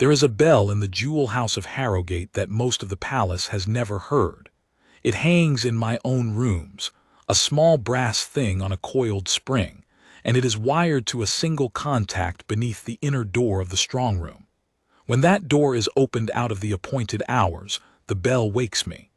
There is a bell in the jewel house of Harrogate that most of the palace has never heard. It hangs in my own rooms, a small brass thing on a coiled spring, and it is wired to a single contact beneath the inner door of the strongroom. When that door is opened out of the appointed hours, the bell wakes me.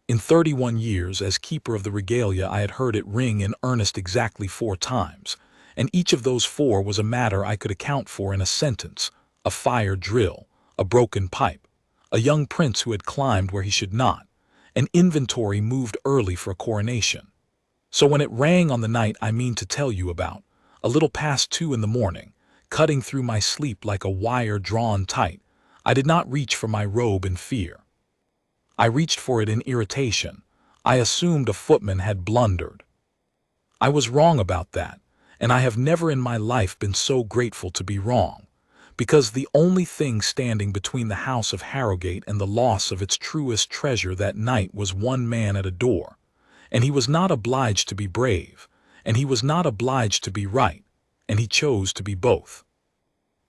In 31 years as keeper of the regalia I had heard it ring in earnest exactly 4 times, and each of those 4 was a matter I could account for in a sentence: a fire drill, a broken pipe, a young prince who had climbed where he should not, an inventory moved early for a coronation. So when it rang on the night I mean to tell you about, a little past 2 in the morning, cutting through my sleep like a wire drawn tight, I did not reach for my robe in fear. I reached for it in irritation. I assumed a footman had blundered. I was wrong about that, and I have never in my life been so grateful to be wrong, because the only thing standing between the house of Harrogate and the loss of its truest treasure that night was one man at a door, and he was not obliged to be brave, and he was not obliged to be right, and he chose to be both.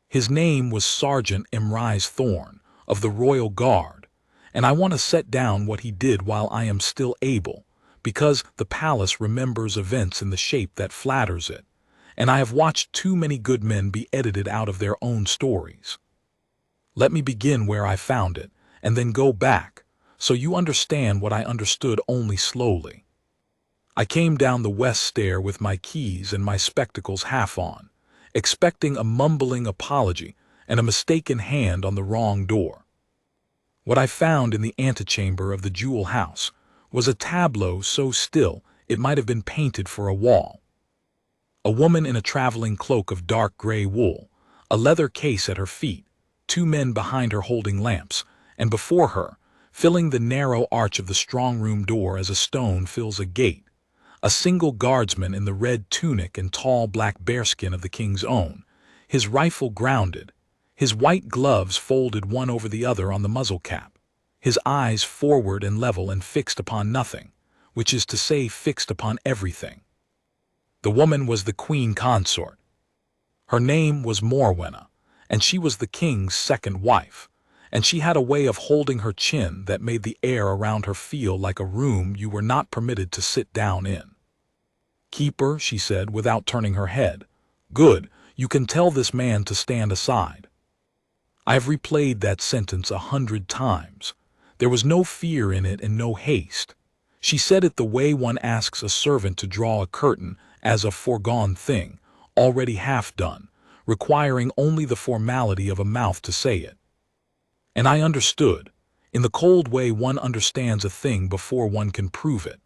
His name was Sergeant Imrise Thorne, of the Royal Guard, and I want to set down what he did while I am still able, because the palace remembers events in the shape that flatters it, and I have watched too many good men be edited out of their own stories. Let me begin where I found it, and then go back, so you understand what I understood only slowly. I came down the west stair with my keys and my spectacles half on, expecting a mumbling apology and a mistaken hand on the wrong door. What I found in the antechamber of the jewel house was a tableau so still it might have been painted for a wall. A woman in a traveling cloak of dark gray wool, a leather case at her feet, 2 men behind her holding lamps, and before her, filling the narrow arch of the strong-room door as a stone fills a gate, a single guardsman in the red tunic and tall black bearskin of the king's own, his rifle grounded, his white gloves folded one over the other on the muzzle cap, his eyes forward and level and fixed upon nothing, which is to say fixed upon everything. The woman was the Queen Consort. Her name was Morwenna, and she was the king's second wife, and she had a way of holding her chin that made the air around her feel like a room you were not permitted to sit down in. "Keeper," she said without turning her head. "Good, you can tell this man to stand aside." I have replayed that sentence 100 times. There was no fear in it and no haste. She said it the way one asks a servant to draw a curtain as a foregone thing, already half done, requiring only the formality of a mouth to say it. And I understood, in the cold way one understands a thing before one can prove it,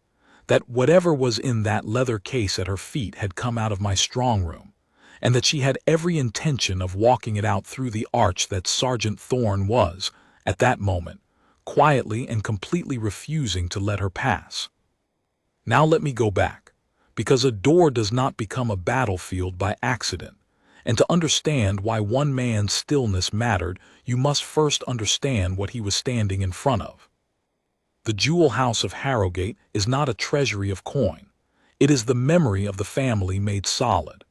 that whatever was in that leather case at her feet had come out of my strong room, and that she had every intention of walking it out through the arch that Sergeant Thorne was, at that moment, quietly and completely refusing to let her pass. Now let me go back, because a door does not become a battlefield by accident, and to understand why one man's stillness mattered, you must first understand what he was standing in front of. The jewel house of Harrogate is not a treasury of coin. It is the memory of the family made solid.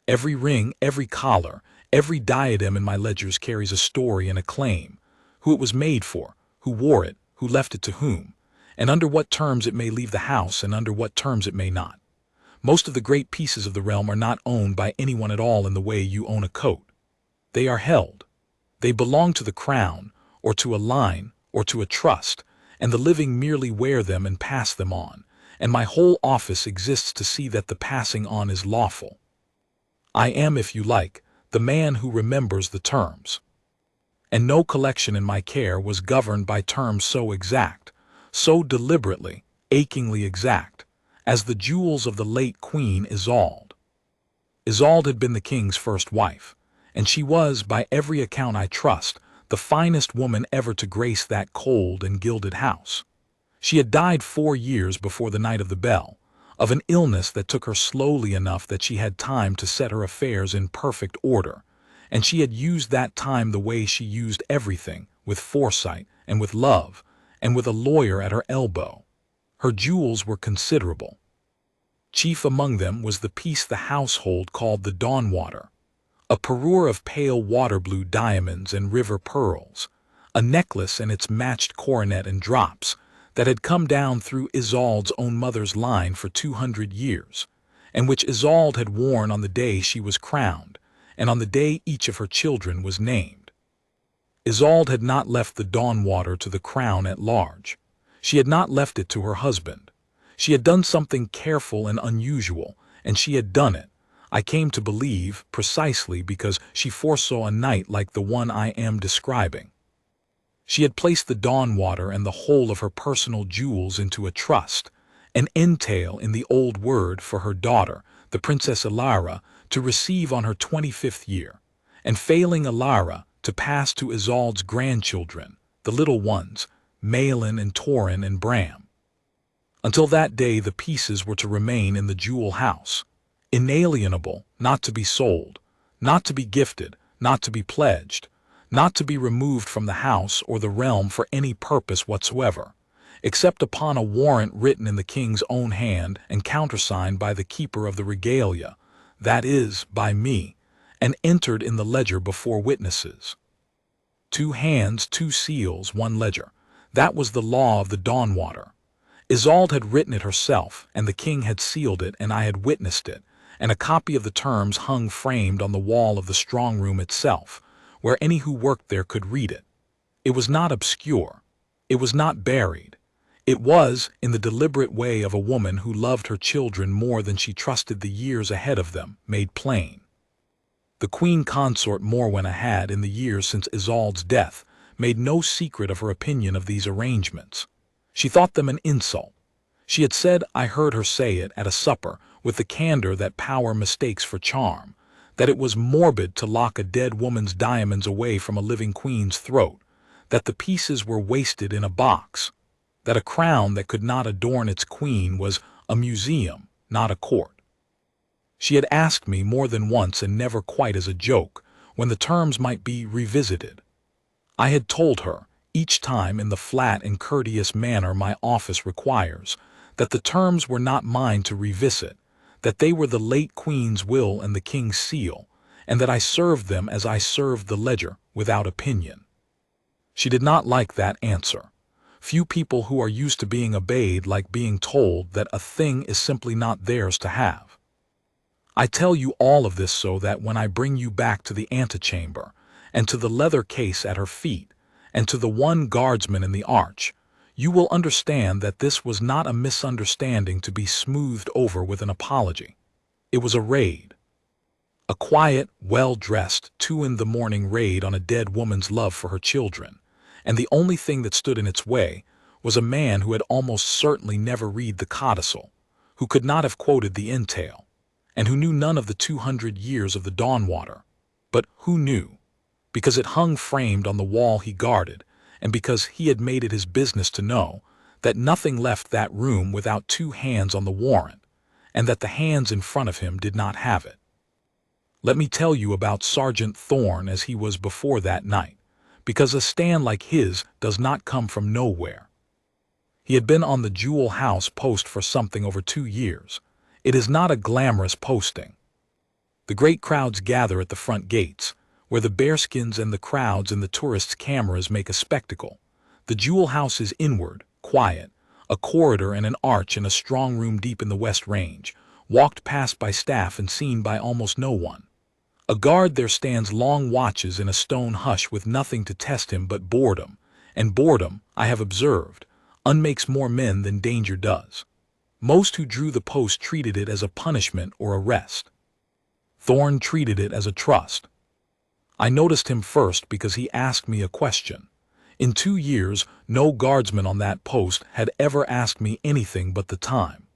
Every ring, every collar, every diadem in my ledgers carries a story and a claim: who it was made for, who wore it, who left it to whom, and under what terms it may leave the house and under what terms it may not. Most of the great pieces of the realm are not owned by anyone at all in the way you own a coat. They are held. They belong to the crown, or to a line, or to a trust, and the living merely wear them and pass them on, and my whole office exists to see that the passing on is lawful. I am, if you like, the man who remembers the terms. And no collection in my care was governed by terms so exact, so deliberately, achingly exact, as the jewels of the late Queen Isolde. Isolde had been the king's first wife, and she was, by every account I trust, the finest woman ever to grace that cold and gilded house. She had died 4 years before the night of the bell, of an illness that took her slowly enough that she had time to set her affairs in perfect order, and she had used that time the way she used everything, with foresight and with love, and with a lawyer at her elbow. Her jewels were considerable. Chief among them was the piece the household called the Dawnwater, a parure of pale water blue diamonds and river pearls, a necklace and its matched coronet and drops that had come down through Isolde's own mother's line for 200 years, and which Isolde had worn on the day she was crowned, and on the day each of her children was named. Isolde had not left the Dawnwater to the crown at large. She had not left it to her husband. She had done something careful and unusual, and she had done it, I came to believe, precisely because she foresaw a night like the one I am describing. She had placed the Dawnwater and the whole of her personal jewels into a trust, an entail in the old word for her daughter, the Princess Ilara, to receive on her 25th year, and failing Ilara, to pass to Isolde's grandchildren, the little ones, Malin and Torin and Bram. Until that day the pieces were to remain in the jewel house, inalienable, not to be sold, not to be gifted, not to be pledged, not to be removed from the house or the realm for any purpose whatsoever, except upon a warrant written in the king's own hand and countersigned by the keeper of the regalia, that is, by me, and entered in the ledger before witnesses. 2 hands, 2 seals, 1 ledger. That was the law of the Dawnwater. Isolde had written it herself, and the king had sealed it, and I had witnessed it, and a copy of the terms hung framed on the wall of the strongroom itself, where any who worked there could read it. It was not obscure. It was not buried. It was, in the deliberate way of a woman who loved her children more than she trusted the years ahead of them, made plain. The Queen Consort Morwenna had, in the years since Isolde's death, made no secret of her opinion of these arrangements. She thought them an insult. She had said, I heard her say it at a supper, with the candor that power mistakes for charm, that it was morbid to lock a dead woman's diamonds away from a living queen's throat, that the pieces were wasted in a box, that a crown that could not adorn its queen was a museum, not a court. She had asked me more than once, and never quite as a joke, when the terms might be revisited. I had told her, each time in the flat and courteous manner my office requires, that the terms were not mine to revisit, that they were the late queen's will and the king's seal, and that I served them as I served the ledger, without opinion. She did not like that answer. Few people who are used to being obeyed like being told that a thing is simply not theirs to have. I tell you all of this so that when I bring you back to the antechamber, and to the leather case at her feet, and to the one guardsman in the arch, you will understand that this was not a misunderstanding to be smoothed over with an apology. It was a raid. A quiet, well-dressed, 2-in-the-morning raid on a dead woman's love for her children, and the only thing that stood in its way was a man who had almost certainly never read the codicil, who could not have quoted the entail, and who knew none of the 200 years of the Dawnwater, but who knew, because it hung framed on the wall he guarded, and because he had made it his business to know, that nothing left that room without 2 hands on the warrant, and that the hands in front of him did not have it. Let me tell you about Sergeant Thorn as he was before that night, because a stand like his does not come from nowhere. He had been on the Jewel House post for something over 2 years. It is not a glamorous posting. The great crowds gather at the front gates, where the bearskins and the crowds and the tourists' cameras make a spectacle. The Jewel House is inward, quiet, a corridor and an arch in a strong room deep in the West Range, walked past by staff and seen by almost no one. A guard there stands long watches in a stone hush with nothing to test him but boredom, and boredom, I have observed, unmakes more men than danger does. Most who drew the post treated it as a punishment or arrest. Thorn treated it as a trust. I noticed him first because he asked me a question. In 2 years, no guardsman on that post had ever asked me anything but the time.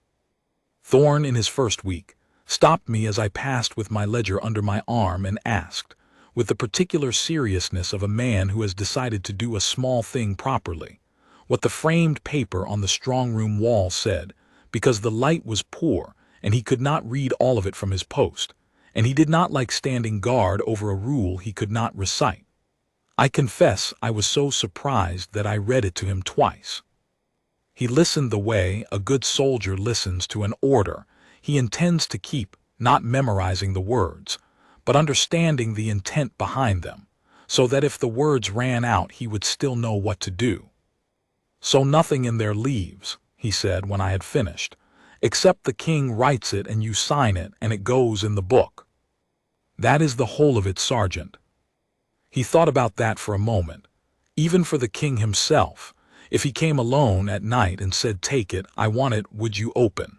Thorn, in his first week, stopped me as I passed with my ledger under my arm and asked, with the particular seriousness of a man who has decided to do a small thing properly, what the framed paper on the strongroom wall said, because the light was poor and he could not read all of it from his post, and he did not like standing guard over a rule he could not recite. I confess I was so surprised that I read it to him twice. He listened the way a good soldier listens to an order he intends to keep, not memorizing the words, but understanding the intent behind them, so that if the words ran out he would still know what to do. "So nothing in there leaves," he said when I had finished, "except the king writes it and you sign it and it goes in the book. That is the whole of it, Sergeant." He thought about that for a moment. Even for the king himself, if he came alone at night and said, "Take it, I want it, would you open?"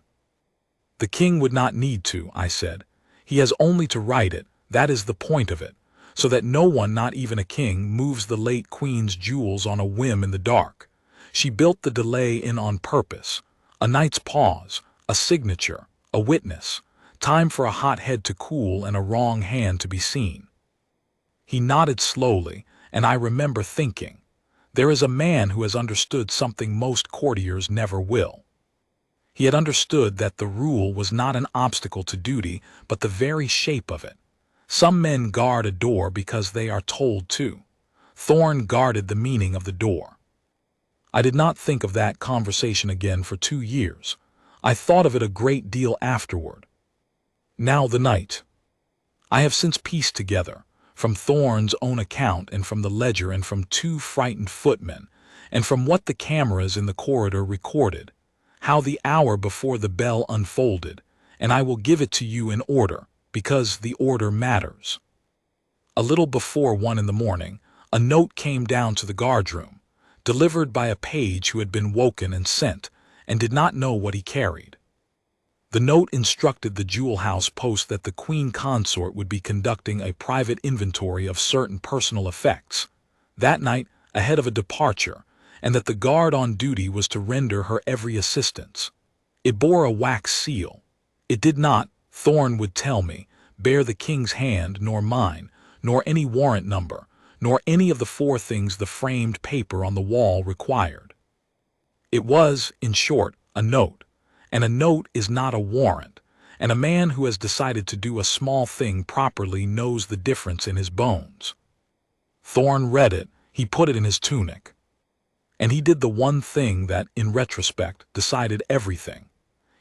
"The king would not need to," I said. "He has only to write it, that is the point of it, so that no one, not even a king, moves the late queen's jewels on a whim in the dark. She built the delay in on purpose. A night's pause, a signature, a witness, time for a hot head to cool and a wrong hand to be seen." He nodded slowly, and I remember thinking, there is a man who has understood something most courtiers never will. He had understood that the rule was not an obstacle to duty, but the very shape of it. Some men guard a door because they are told to. Thorn guarded the meaning of the door. I did not think of that conversation again for 2 years. I thought of it a great deal afterward. Now the night. I have since pieced together, from Thorn's own account and from the ledger and from 2 frightened footmen, and from what the cameras in the corridor recorded, how the hour before the bell unfolded, and I will give it to you in order, because the order matters. A little before 1 in the morning, a note came down to the guardroom, delivered by a page who had been woken and sent, and did not know what he carried. The note instructed the jewel house post that the Queen Consort would be conducting a private inventory of certain personal effects that night ahead of a departure, and that the guard on duty was to render her every assistance. It bore a wax seal. It did not, Thorn would tell me, bear the king's hand nor mine, nor any warrant number, nor any of the 4 things the framed paper on the wall required. It was, in short, a note, and a note is not a warrant, and a man who has decided to do a small thing properly knows the difference in his bones. Thorn read it, he put it in his tunic. And he did the one thing that, in retrospect, decided everything.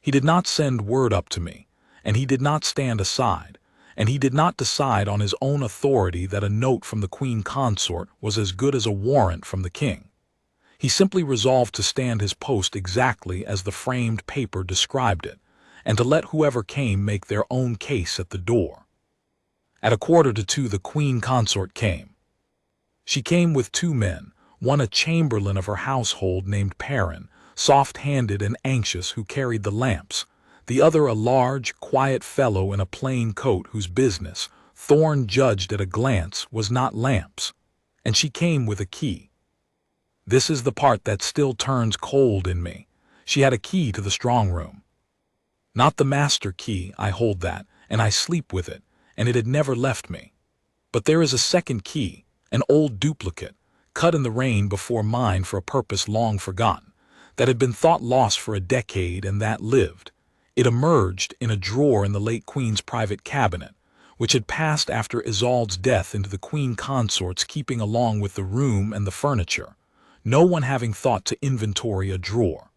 He did not send word up to me, and he did not stand aside, and he did not decide on his own authority that a note from the Queen Consort was as good as a warrant from the king. He simply resolved to stand his post exactly as the framed paper described it, and to let whoever came make their own case at the door. At 1:45 the Queen Consort came. She came with 2 men, one a chamberlain of her household named Perrin, soft-handed and anxious, who carried the lamps, the other a large, quiet fellow in a plain coat whose business, Thorn judged at a glance, was not lamps. And she came with a key. This is the part that still turns cold in me. She had a key to the strongroom. Not the master key, I hold that, and I sleep with it, and it had never left me. But there is a second key, an old duplicate, cut in the rain before mine for a purpose long forgotten, that had been thought lost for a decade and that lived. It emerged in a drawer in the late Queen's private cabinet, which had passed after Isolde's death into the Queen Consort's keeping along with the room and the furniture, no one having thought to inventory a drawer.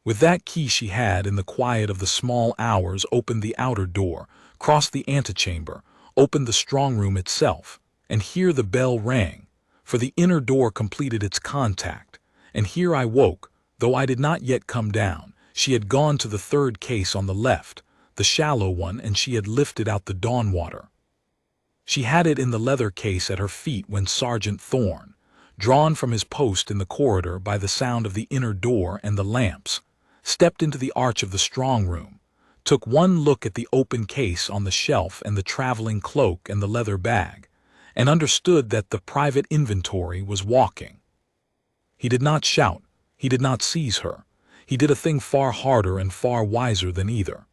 With that key she had, in the quiet of the small hours, opened the outer door, crossed the antechamber, opened the strongroom itself, and here the bell rang, for the inner door completed its contact, and here I woke, though I did not yet come down. She had gone to the 3rd case on the left, the shallow one, and she had lifted out the Dawnwater. She had it in the leather case at her feet when Sergeant Thorn, drawn from his post in the corridor by the sound of the inner door and the lamps, stepped into the arch of the strongroom, took one look at the open case on the shelf and the traveling cloak and the leather bag, and understood that the private inventory was walking. He did not shout, he did not seize her. He did a thing far harder and far wiser than either.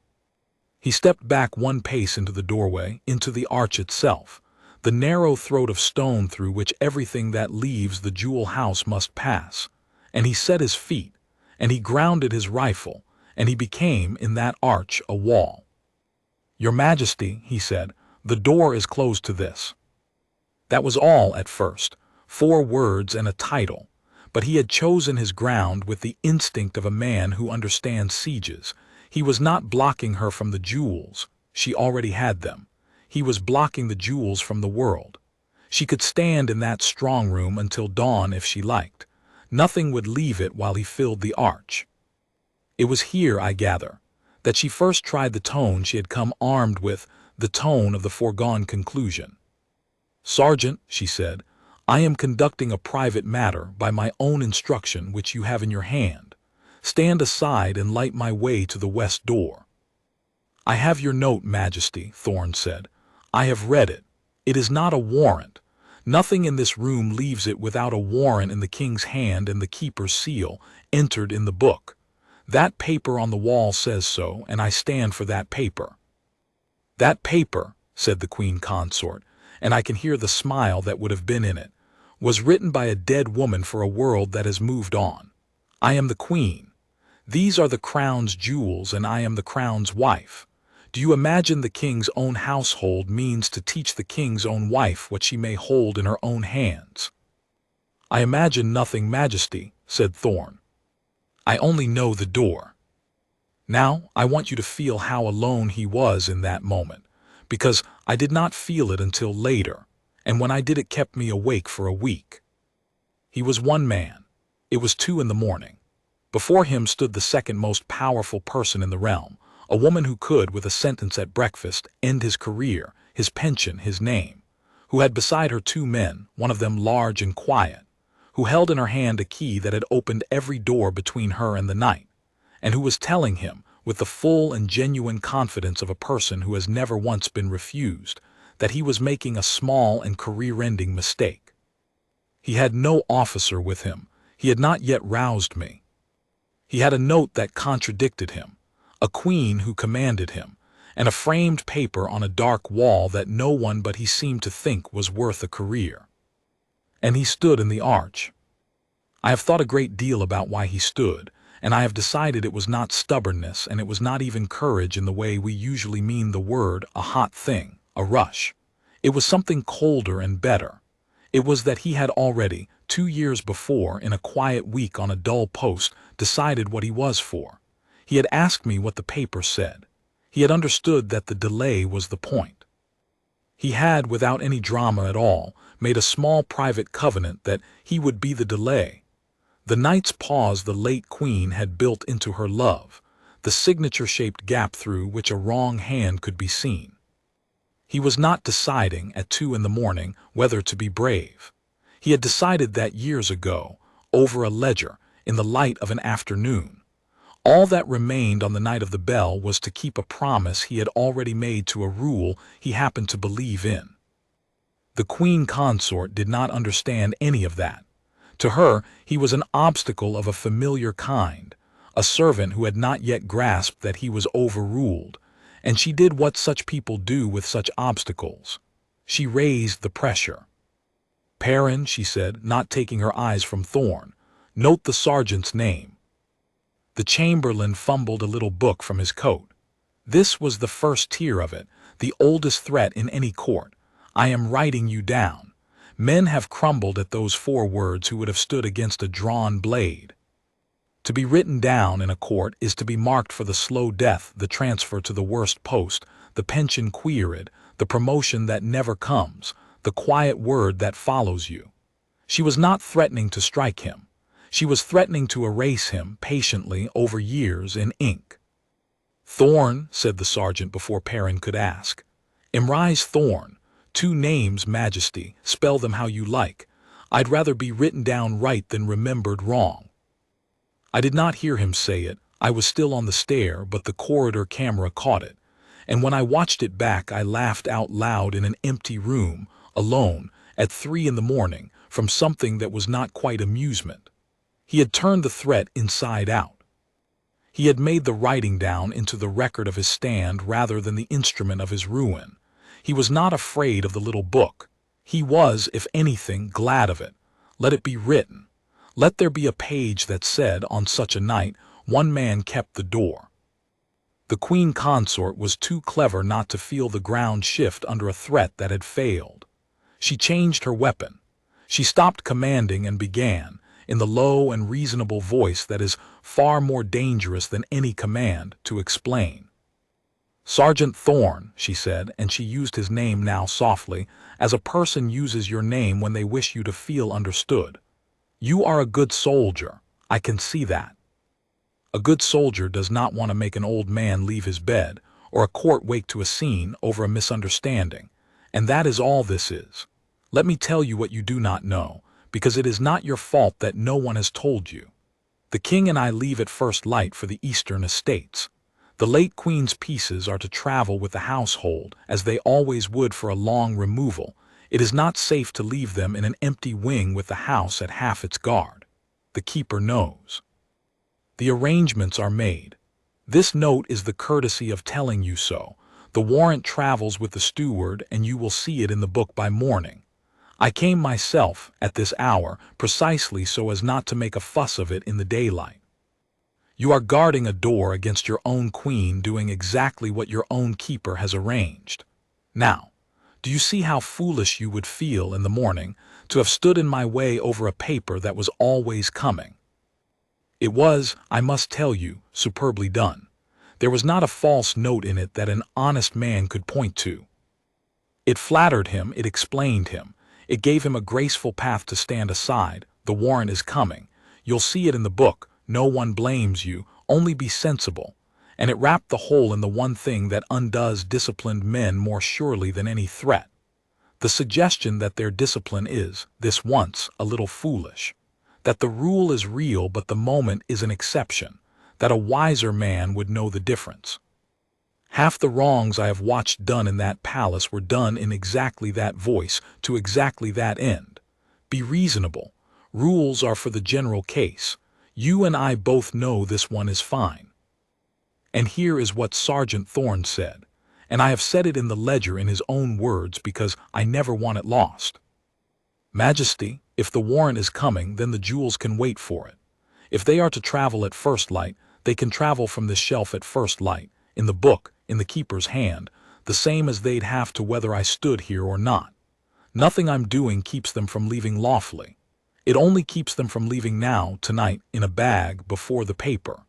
He stepped back 1 pace into the doorway, into the arch itself, the narrow throat of stone through which everything that leaves the jewel house must pass, and he set his feet, and he grounded his rifle, and he became, in that arch, a wall. "Your Majesty," he said, "the door is closed to this." That was all at first, 4 words and a title, but he had chosen his ground with the instinct of a man who understands sieges. He was not blocking her from the jewels, she already had them. He was blocking the jewels from the world. She could stand in that strong room until dawn if she liked. Nothing would leave it while he filled the arch. It was here, I gather, that she first tried the tone she had come armed with, the tone of the foregone conclusion. "Sergeant," she said, "I am conducting a private matter by my own instruction which you have in your hand. Stand aside and light my way to the west door." "I have your note, Majesty," Thorn said. "I have read it. It is not a warrant. Nothing in this room leaves it without a warrant in the king's hand and the keeper's seal, entered in the book. That paper on the wall says so, and I stand for that paper." "That paper," said the Queen Consort, and I can hear the smile that would have been in it, "was written by a dead woman for a world that has moved on. I am the Queen. These are the crown's jewels, and I am the crown's wife. Do you imagine the king's own household means to teach the king's own wife what she may hold in her own hands?" "I imagine nothing, Majesty," said Thorn. "I only know the door." Now I want you to feel how alone he was in that moment, because I did not feel it until later, and when I did it kept me awake for a week. He was one man. It was 2 in the morning. Before him stood the second most powerful person in the realm, a woman who could, with a sentence at breakfast, end his career, his pension, his name, who had beside her 2 men, one of them large and quiet, who held in her hand a key that had opened every door between her and the night, and who was telling him, with the full and genuine confidence of a person who has never once been refused, that he was making a small and career-ending mistake. He had no officer with him. He had not yet roused me. He had a note that contradicted him, a queen who commanded him, and a framed paper on a dark wall that no one but he seemed to think was worth a career. And he stood in the arch. I have thought a great deal about why he stood, and I have decided it was not stubbornness, and it was not even courage in the way we usually mean the word, a hot thing, a rush. It was something colder and better. It was that he had already, 2 years before, in a quiet week on a dull post, decided what he was for. He had asked me what the paper said. He had understood that the delay was the point. He had, without any drama at all, made a small private covenant that he would be the delay. The night's pause the late queen had built into her love, the signature-shaped gap through which a wrong hand could be seen. He was not deciding, at 2 in the morning, whether to be brave. He had decided that years ago, over a ledger, in the light of an afternoon. All that remained on the night of the bell was to keep a promise he had already made to a rule he happened to believe in. The Queen Consort did not understand any of that. To her, he was an obstacle of a familiar kind, a servant who had not yet grasped that he was overruled, and she did what such people do with such obstacles. She raised the pressure. "Perrin," she said, not taking her eyes from Thorn, "note the sergeant's name." The Chamberlain fumbled a little book from his coat. This was the first tier of it, the oldest threat in any court. "I am writing you down." Men have crumbled at those 4 words who would have stood against a drawn blade. To be written down in a court is to be marked for the slow death, the transfer to the worst post, the pension queried, the promotion that never comes, the quiet word that follows you. She was not threatening to strike him. She was threatening to erase him patiently over years in ink. "Thorn," said the sergeant before Perrin could ask. "Imrise Thorn. 2 names, Majesty. Spell them how you like. I'd rather be written down right than remembered wrong." I did not hear him say it. I was still on the stair, but the corridor camera caught it. And when I watched it back, I laughed out loud in an empty room, alone, at 3 in the morning, from something that was not quite amusement. He had turned the threat inside out. He had made the writing down into the record of his stand rather than the instrument of his ruin. He was not afraid of the little book. He was, if anything, glad of it. Let it be written. Let there be a page that said, on such a night, one man kept the door. The Queen Consort was too clever not to feel the ground shift under a threat that had failed. She changed her weapon. She stopped commanding and began, in the low and reasonable voice that is far more dangerous than any command, to explain. "Sergeant Thorn," she said, and she used his name now softly, as a person uses your name when they wish you to feel understood. "You are a good soldier. I can see that. A good soldier does not want to make an old man leave his bed, or a court wake to a scene over a misunderstanding. And that is all this is. Let me tell you what you do not know, because it is not your fault that no one has told you. The king and I leave at first light for the eastern estates. The late queen's pieces are to travel with the household, as they always would for a long removal. It is not safe to leave them in an empty wing with the house at half its guard. The keeper knows. The arrangements are made. This note is the courtesy of telling you so. The warrant travels with the steward, and you will see it in the book by morning. I came myself, at this hour, precisely so as not to make a fuss of it in the daylight. You are guarding a door against your own queen doing exactly what your own keeper has arranged. Now, do you see how foolish you would feel in the morning to have stood in my way over a paper that was always coming? It was, I must tell you, superbly done. There was not a false note in it that an honest man could point to. It flattered him, it explained him. It gave him a graceful path to stand aside. The warrant is coming. You'll see it in the book. No one blames you. Only be sensible. And it wrapped the whole in the one thing that undoes disciplined men more surely than any threat. The suggestion that their discipline is, this once, a little foolish. That the rule is real but the moment is an exception. That a wiser man would know the difference. Half the wrongs I have watched done in that palace were done in exactly that voice, to exactly that end. Be reasonable. Rules are for the general case. You and I both know this one is fine. And here is what Sergeant Thorn said, and I have said it in the ledger in his own words because I never want it lost. Majesty, if the warrant is coming, then the jewels can wait for it. If they are to travel at first light, they can travel from this shelf at first light, in the book, in the keeper's hand, the same as they'd have to whether I stood here or not. Nothing I'm doing keeps them from leaving lawfully. It only keeps them from leaving now, tonight, in a bag, before the paper.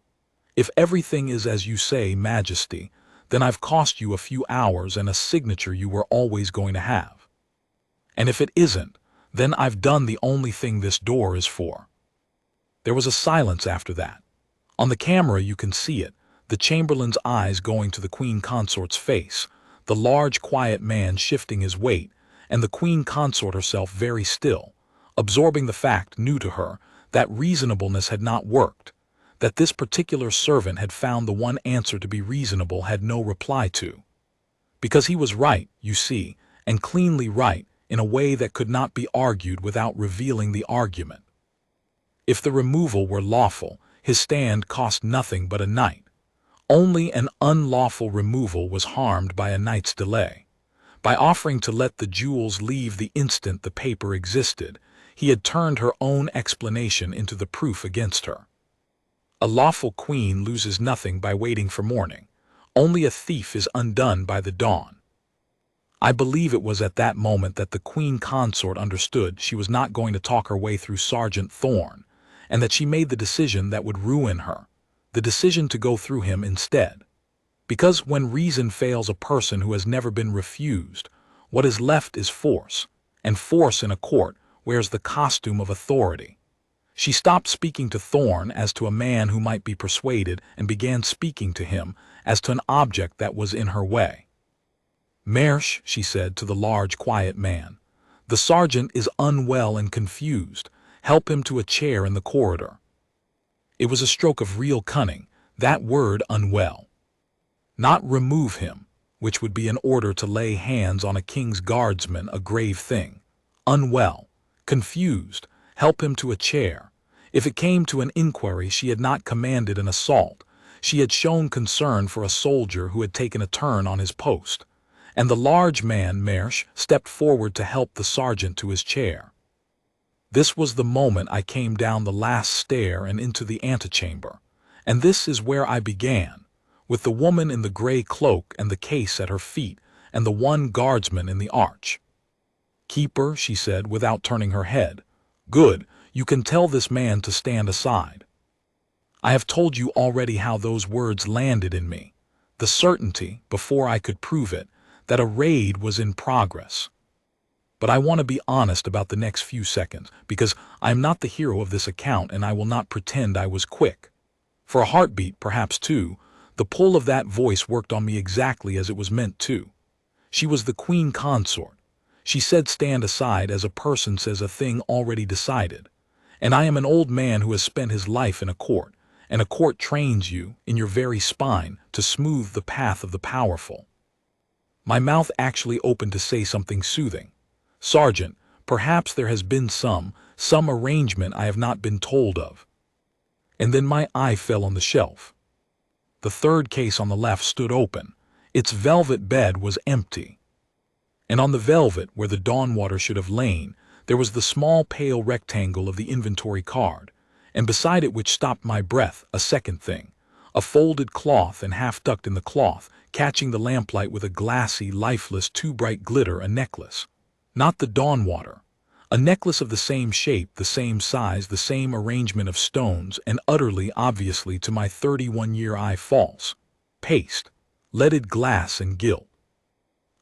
If everything is as you say, Majesty, then I've cost you a few hours and a signature you were always going to have. And if it isn't, then I've done the only thing this door is for. There was a silence after that. On the camera you can see it, the Chamberlain's eyes going to the Queen Consort's face, the large quiet man shifting his weight, and the Queen Consort herself very still, absorbing the fact, new to her, that reasonableness had not worked, that this particular servant had found the one answer to be reasonable had no reply to. Because he was right, you see, and cleanly right, in a way that could not be argued without revealing the argument. If the removal were lawful, his stand cost nothing but a night. Only an unlawful removal was harmed by a night's delay. By offering to let the jewels leave the instant the paper existed, he had turned her own explanation into the proof against her. A lawful queen loses nothing by waiting for morning. Only a thief is undone by the dawn. I believe it was at that moment that the Queen Consort understood she was not going to talk her way through Sergeant Thorn, and that she made the decision that would ruin her, the decision to go through him instead. Because when reason fails a person who has never been refused, what is left is force, and force in a court wears the costume of authority. She stopped speaking to Thorn as to a man who might be persuaded and began speaking to him as to an object that was in her way. "Marsh," she said to the large, quiet man, "the sergeant is unwell and confused. Help him to a chair in the corridor." It was a stroke of real cunning, that word unwell. Not remove him, which would be an order to lay hands on a king's guardsman, a grave thing. Unwell, confused, help him to a chair. If it came to an inquiry, she had not commanded an assault. She had shown concern for a soldier who had taken a turn on his post. And the large man, Marsh, stepped forward to help the sergeant to his chair. This was the moment I came down the last stair and into the antechamber, and this is where I began, with the woman in the gray cloak and the case at her feet, and the one guardsman in the arch. "Keeper," she said, without turning her head. "Good, you can tell this man to stand aside. I have told you already how those words landed in me. The certainty, before I could prove it, that a raid was in progress. But I want to be honest about the next few seconds, because I am not the hero of this account and I will not pretend I was quick. For a heartbeat, perhaps two, the pull of that voice worked on me exactly as it was meant to. She was the Queen Consort. She said stand aside as a person says a thing already decided. And I am an old man who has spent his life in a court, and a court trains you, in your very spine, to smooth the path of the powerful. My mouth actually opened to say something soothing. Sergeant, perhaps there has been some arrangement I have not been told of. And then my eye fell on the shelf. The third case on the left stood open. Its velvet bed was empty. And on the velvet, where the Dawnwater should have lain, there was the small pale rectangle of the inventory card, and beside it, which stopped my breath, a second thing, a folded cloth, and half tucked in the cloth, catching the lamplight with a glassy, lifeless, too bright glitter, a necklace. Not the Dawnwater. A necklace of the same shape, the same size, the same arrangement of stones, and utterly, obviously, to my 31-year eye false. Paste. Leaded glass and gilt.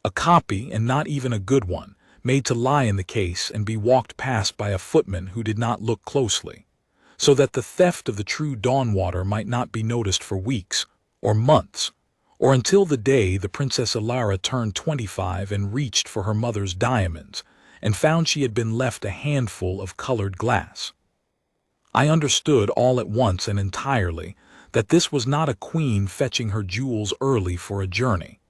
A copy, and not even a good one, made to lie in the case and be walked past by a footman who did not look closely, so that the theft of the true Dawnwater might not be noticed for weeks, or months, or until the day the Princess Ilara turned 25 and reached for her mother's diamonds, and found she had been left a handful of colored glass. I understood all at once and entirely that this was not a queen fetching her jewels early for a journey.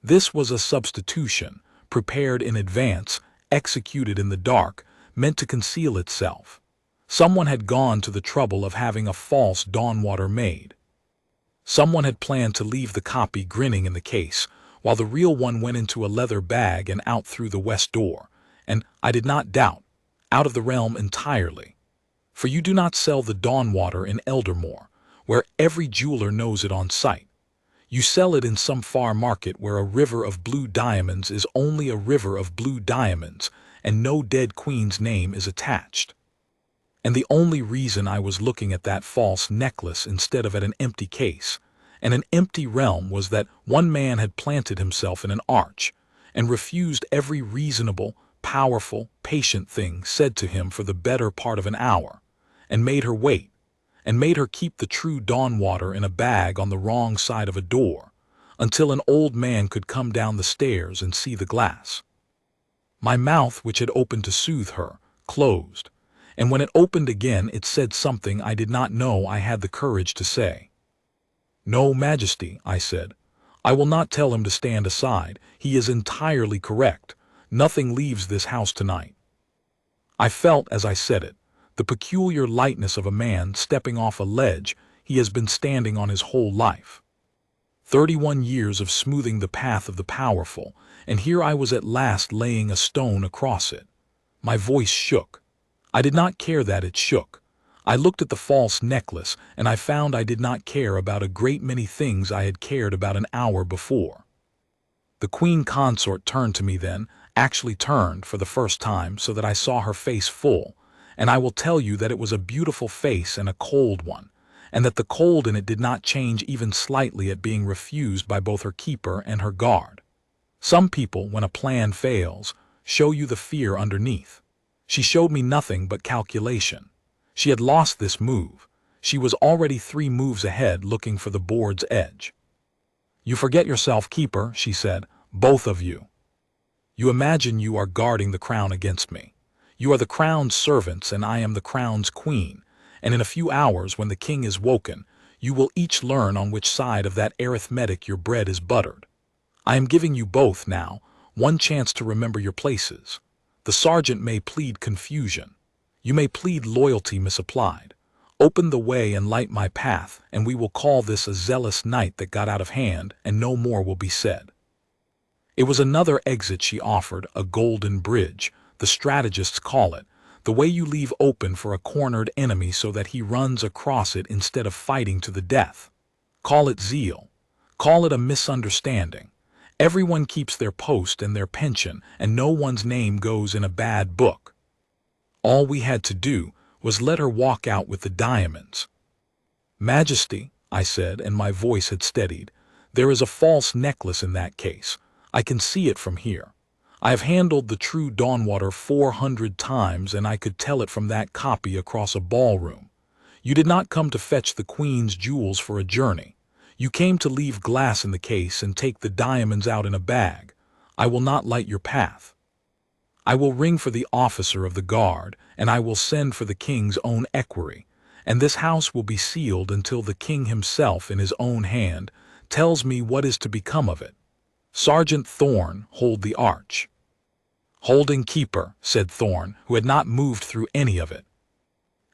This was a substitution, prepared in advance, executed in the dark, meant to conceal itself. Someone had gone to the trouble of having a false Dawnwater made. Someone had planned to leave the copy grinning in the case, while the real one went into a leather bag and out through the west door, and, I did not doubt, out of the realm entirely. For you do not sell the Dawnwater in Eldermore, where every jeweler knows it on sight. You sell it in some far market where a river of blue diamonds is only a river of blue diamonds, and no dead queen's name is attached. And the only reason I was looking at that false necklace instead of at an empty case, and an empty realm, was that one man had planted himself in an arch, and refused every reasonable, powerful, patient thing said to him for the better part of an hour, and made her wait, and made her keep the true Dawnwater in a bag on the wrong side of a door, until an old man could come down the stairs and see the glass. My mouth, which had opened to soothe her, closed, and when it opened again it said something I did not know I had the courage to say. "No, Majesty," I said. "I will not tell him to stand aside. He is entirely correct. Nothing leaves this house tonight." I felt, as I said it, the peculiar lightness of a man stepping off a ledge he has been standing on his whole life. 31 years of smoothing the path of the powerful, and here I was at last laying a stone across it. My voice shook. I did not care that it shook. I looked at the false necklace, and I found I did not care about a great many things I had cared about an hour before. The Queen Consort turned to me then, actually turned for the first time, so that I saw her face full, and I will tell you that it was a beautiful face and a cold one, and that the cold in it did not change even slightly at being refused by both her keeper and her guard. Some people, when a plan fails, show you the fear underneath. She showed me nothing but calculation. She had lost this move. She was already 3 moves ahead, looking for the board's edge. "You forget yourself, keeper," she said, "both of you. You imagine you are guarding the crown against me. You are the crown's servants, and I am the crown's queen, and in a few hours, when the king is woken, you will each learn on which side of that arithmetic your bread is buttered. I am giving you both now one chance to remember your places. The sergeant may plead confusion. You may plead loyalty misapplied. Open the way and light my path, and we will call this a zealous night that got out of hand, and no more will be said." It was another exit she offered, a golden bridge, the strategists call it, the way you leave open for a cornered enemy so that he runs across it instead of fighting to the death. Call it zeal. Call it a misunderstanding. Everyone keeps their post and their pension, and no one's name goes in a bad book. All we had to do was let her walk out with the diamonds. "Majesty," I said, and my voice had steadied, There is a false necklace in that case. I can see it from here. I have handled the true Dawnwater 400 times, and I could tell it from that copy across a ballroom. You did not come to fetch the Queen's jewels for a journey. You came to leave glass in the case and take the diamonds out in a bag. I will not light your path. I will ring for the officer of the guard, and I will send for the king's own equerry, and this house will be sealed until the king himself in his own hand tells me what is to become of it. Sergeant Thorn, hold the arch. Holding, keeper, said Thorn, who had not moved through any of it.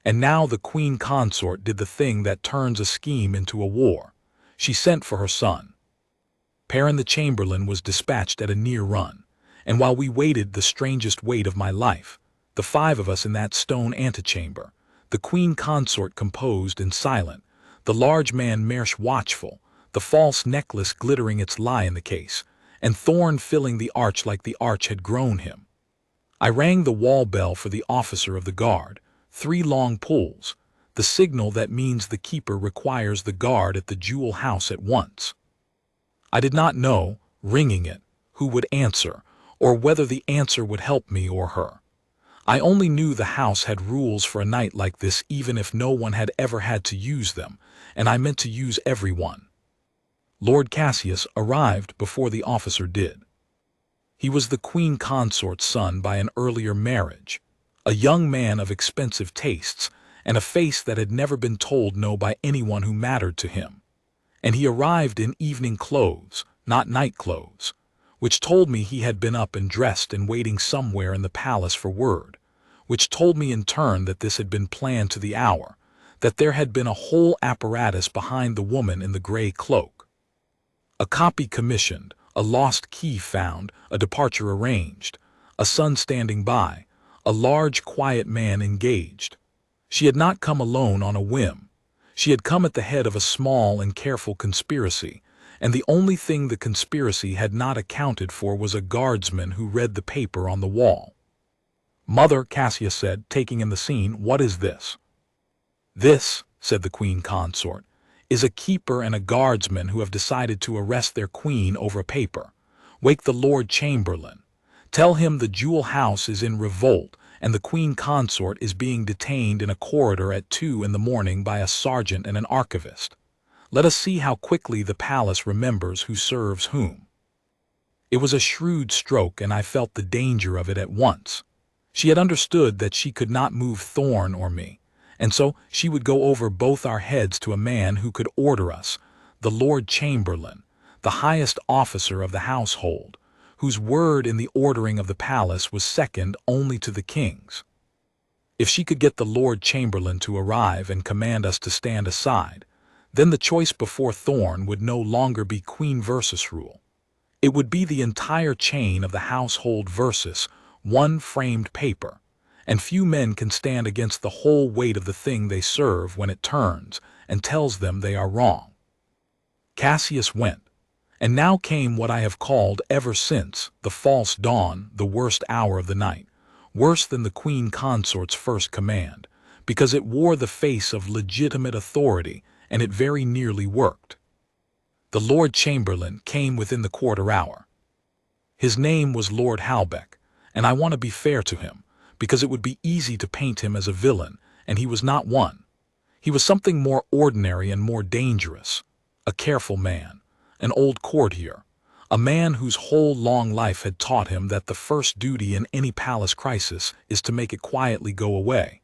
And now the Queen Consort did the thing that turns a scheme into a war. She sent for her son. Perrin the Chamberlain was dispatched at a near run, and while we waited the strangest wait of my life, the 5 of us in that stone antechamber, the Queen Consort composed and silent, the large man Mersch watchful, the false necklace glittering its lie in the case, and Thorn filling the arch like the arch had grown him. I rang the wall bell for the officer of the guard, 3 long pulls, the signal that means the keeper requires the guard at the jewel house at once. I did not know, ringing it, who would answer, or whether the answer would help me or her. I only knew the house had rules for a night like this, even if no one had ever had to use them, and I meant to use every one. Lord Cassius arrived before the officer did. He was the Queen Consort's son by an earlier marriage, a young man of expensive tastes, and a face that had never been told no by anyone who mattered to him. And he arrived in evening clothes, not night clothes, which told me he had been up and dressed and waiting somewhere in the palace for word, which told me in turn that this had been planned to the hour, that there had been a whole apparatus behind the woman in the gray cloak. A copy commissioned, a lost key found, a departure arranged, a son standing by, a large quiet man engaged. She had not come alone on a whim. She had come at the head of a small and careful conspiracy, and the only thing the conspiracy had not accounted for was a guardsman who read the paper on the wall. "Mother," Cassius said, taking in the scene, "what is this?" "This," said the Queen Consort, "is a keeper and a guardsman who have decided to arrest their queen over a paper. Wake the Lord Chamberlain. Tell him the jewel house is in revolt, and the Queen Consort is being detained in a corridor at 2 in the morning by a sergeant and an archivist. Let us see how quickly the palace remembers who serves whom." It was a shrewd stroke, and I felt the danger of it at once. She had understood that she could not move Thorn or me, and so she would go over both our heads to a man who could order us, the Lord Chamberlain, the highest officer of the household, whose word in the ordering of the palace was second only to the king's. If she could get the Lord Chamberlain to arrive and command us to stand aside, then the choice before Thorn would no longer be queen versus rule. It would be the entire chain of the household versus one framed paper, and few men can stand against the whole weight of the thing they serve when it turns and tells them they are wrong. Cassius went, and now came what I have called ever since the false dawn, the worst hour of the night, worse than the Queen Consort's first command, because it wore the face of legitimate authority, and it very nearly worked. The Lord Chamberlain came within the quarter hour. His name was Lord Halbeck, and I want to be fair to him, because it would be easy to paint him as a villain, and he was not one. He was something more ordinary and more dangerous, a careful man, an old courtier, a man whose whole long life had taught him that the first duty in any palace crisis is to make it quietly go away,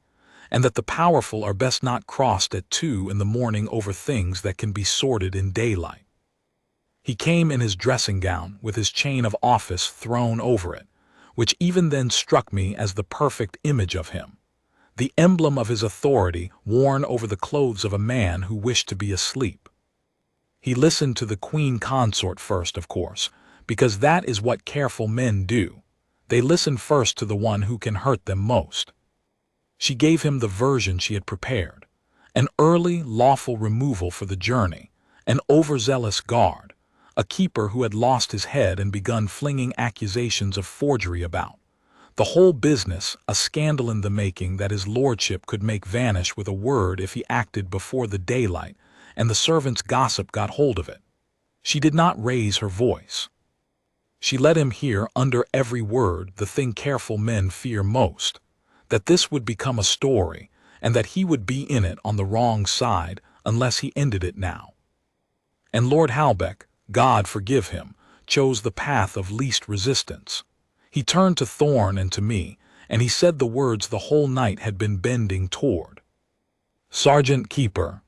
and that the powerful are best not crossed at 2 in the morning over things that can be sorted in daylight. He came in his dressing gown with his chain of office thrown over it, which even then struck me as the perfect image of him, the emblem of his authority worn over the clothes of a man who wished to be asleep. He listened to the Queen Consort first, of course, because that is what careful men do. They listen first to the one who can hurt them most. She gave him the version she had prepared, an early, lawful removal for the journey, an overzealous guard, a keeper who had lost his head and begun flinging accusations of forgery about. The whole business, a scandal in the making that his lordship could make vanish with a word if he acted before the daylight, and the servants' gossip got hold of it. She did not raise her voice. She let him hear under every word the thing careful men fear most, that this would become a story, and that he would be in it on the wrong side unless he ended it now. And Lord Halbeck, God forgive him, chose the path of least resistance. He turned to Thorn and to me, and he said the words the whole night had been bending toward. Sergeant Keeper,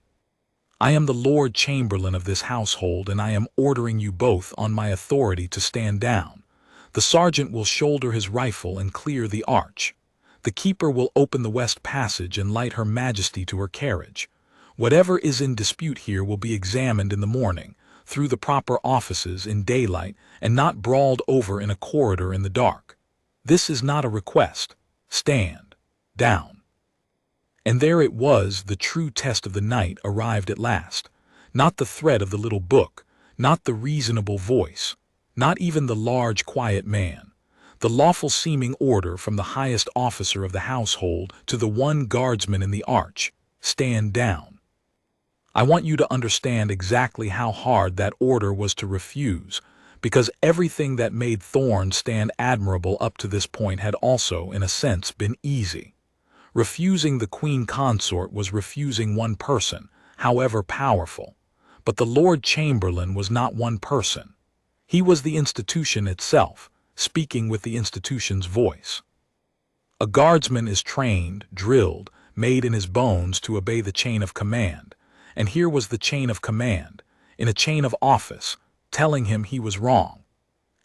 I am the Lord Chamberlain of this household, and I am ordering you both on my authority to stand down. The sergeant will shoulder his rifle and clear the arch. The keeper will open the west passage and light Her Majesty to her carriage. Whatever is in dispute here will be examined in the morning, through the proper offices in daylight, and not brawled over in a corridor in the dark. This is not a request. Stand down. And there it was, the true test of the night arrived at last. Not the threat of the little book, not the reasonable voice, not even the large quiet man. The lawful seeming order from the highest officer of the household to the one guardsman in the arch: stand down. I want you to understand exactly how hard that order was to refuse, because everything that made Thorn stand admirable up to this point had also, in a sense, been easy. Refusing the Queen Consort was refusing one person, however powerful. But the Lord Chamberlain was not one person. He was the institution itself, speaking with the institution's voice. A guardsman is trained, drilled, made in his bones to obey the chain of command, and here was the chain of command, in a chain of office, telling him he was wrong.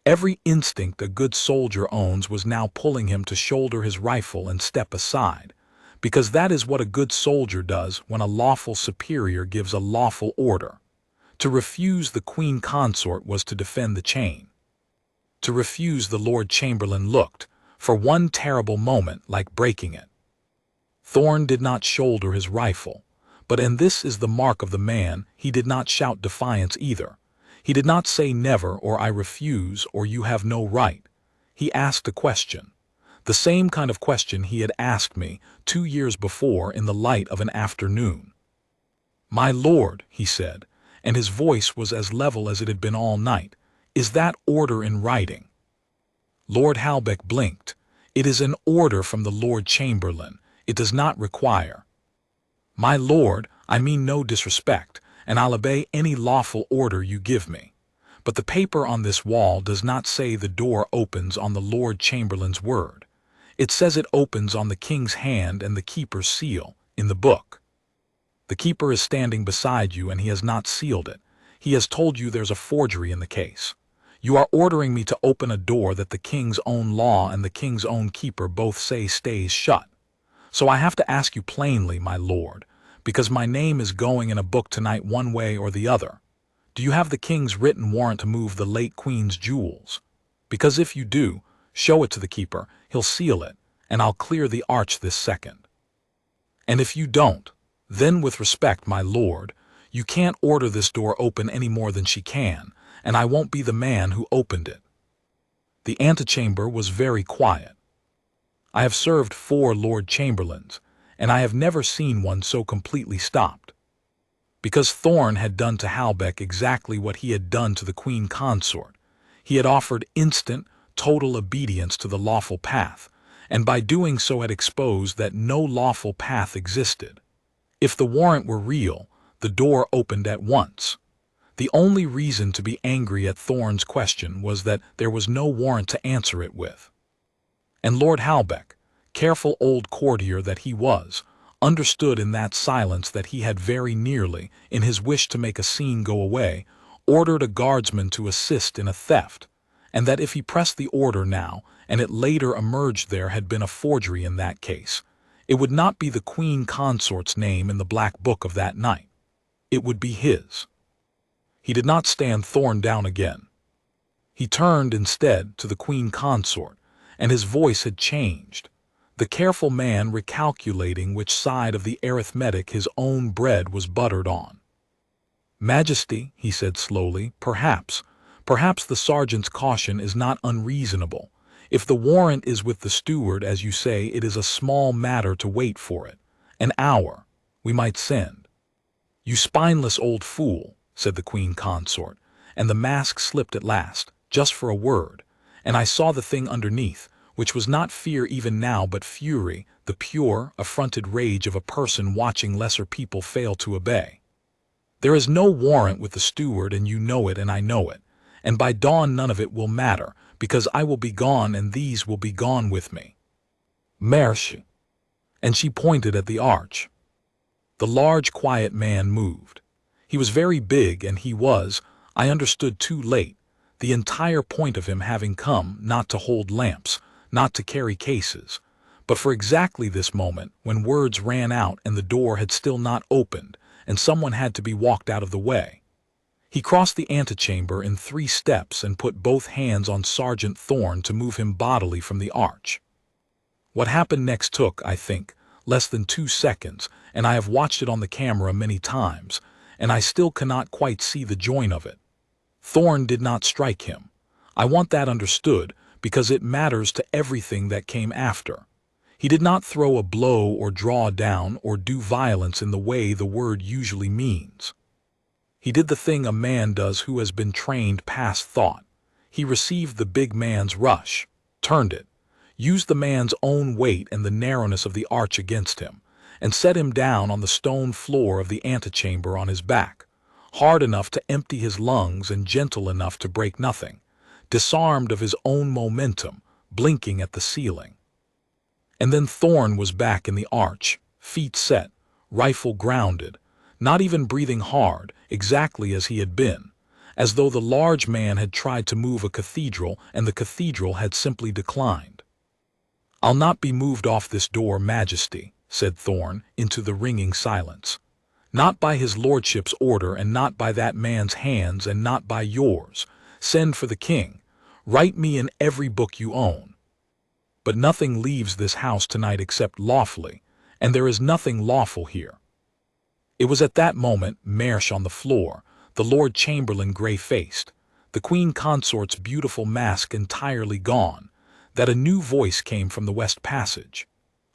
Every instinct a good soldier owns was now pulling him to shoulder his rifle and step aside, because that is what a good soldier does when a lawful superior gives a lawful order. To refuse the Queen Consort was to defend the chain. To refuse the Lord Chamberlain looked, for one terrible moment, like breaking it. Thorn did not shoulder his rifle, but and this is the mark of the man, he did not shout defiance either. He did not say never, or I refuse, or you have no right. He asked a question. The same kind of question he had asked me 2 years before in the light of an afternoon. My lord, he said, and his voice was as level as it had been all night, is that order in writing? Lord Halbeck blinked. It is an order from the Lord Chamberlain. It does not require. My lord, I mean no disrespect, and I'll obey any lawful order you give me. But the paper on this wall does not say the door opens on the Lord Chamberlain's word. It says it opens on the king's hand and the keeper's seal, in the book. The keeper is standing beside you and he has not sealed it. He has told you there's a forgery in the case. You are ordering me to open a door that the king's own law and the king's own keeper both say stays shut. So I have to ask you plainly, my lord, because my name is going in a book tonight one way or the other. Do you have the king's written warrant to move the late queen's jewels? Because if you do, show it to the keeper, he'll seal it, and I'll clear the arch this second. And if you don't, then with respect, my lord, you can't order this door open any more than she can, and I won't be the man who opened it. The antechamber was very quiet. I have served 4 Lord Chamberlains, and I have never seen one so completely stopped. Because Thorn had done to Halbeck exactly what he had done to the Queen Consort. He had offered instant, total obedience to the lawful path, and by doing so had exposed that no lawful path existed. If the warrant were real, the door opened at once. The only reason to be angry at Thorn's question was that there was no warrant to answer it with. And Lord Halbeck, careful old courtier that he was, understood in that silence that he had very nearly, in his wish to make a scene go away, ordered a guardsman to assist in a theft, and that if he pressed the order now, and it later emerged there had been a forgery in that case, it would not be the Queen Consort's name in the black book of that night. It would be his. He did not stand Thorn down again. He turned instead to the Queen Consort, and his voice had changed, the careful man recalculating which side of the arithmetic his own bread was buttered on. Majesty, he said slowly, perhaps the sergeant's caution is not unreasonable. If the warrant is with the steward, as you say, it is a small matter to wait for it. An hour, we might send. You spineless old fool, said the Queen Consort, and the mask slipped at last, just for a word, and I saw the thing underneath, which was not fear even now but fury, the pure, affronted rage of a person watching lesser people fail to obey. There is no warrant with the steward, and you know it and I know it, and by dawn none of it will matter, because I will be gone and these will be gone with me. Marche. And she pointed at the arch. The large, quiet man moved. He was very big, and he was, I understood too late, the entire point of him having come not to hold lamps, not to carry cases, but for exactly this moment when words ran out and the door had still not opened and someone had to be walked out of the way. He crossed the antechamber in 3 steps and put both hands on Sergeant Thorn to move him bodily from the arch. What happened next took, I think, less than 2 seconds, and I have watched it on the camera many times, and I still cannot quite see the join of it. Thorn did not strike him. I want that understood, because it matters to everything that came after. He did not throw a blow or draw down or do violence in the way the word usually means. He did the thing a man does who has been trained past thought. He received the big man's rush, turned it, used the man's own weight and the narrowness of the arch against him, and set him down on the stone floor of the antechamber on his back, hard enough to empty his lungs and gentle enough to break nothing, disarmed of his own momentum, blinking at the ceiling. And then Thorn was back in the arch, feet set, rifle grounded, not even breathing hard, exactly as he had been, as though the large man had tried to move a cathedral and the cathedral had simply declined. "I'll not be moved off this door, Majesty," said Thorn into the ringing silence. "Not by his lordship's order, and not by that man's hands, and not by yours. Send for the king. Write me in every book you own. But nothing leaves this house tonight except lawfully, and there is nothing lawful here." It was at that moment, Marche on the floor, the Lord Chamberlain gray-faced, the Queen Consort's beautiful mask entirely gone, that a new voice came from the West Passage.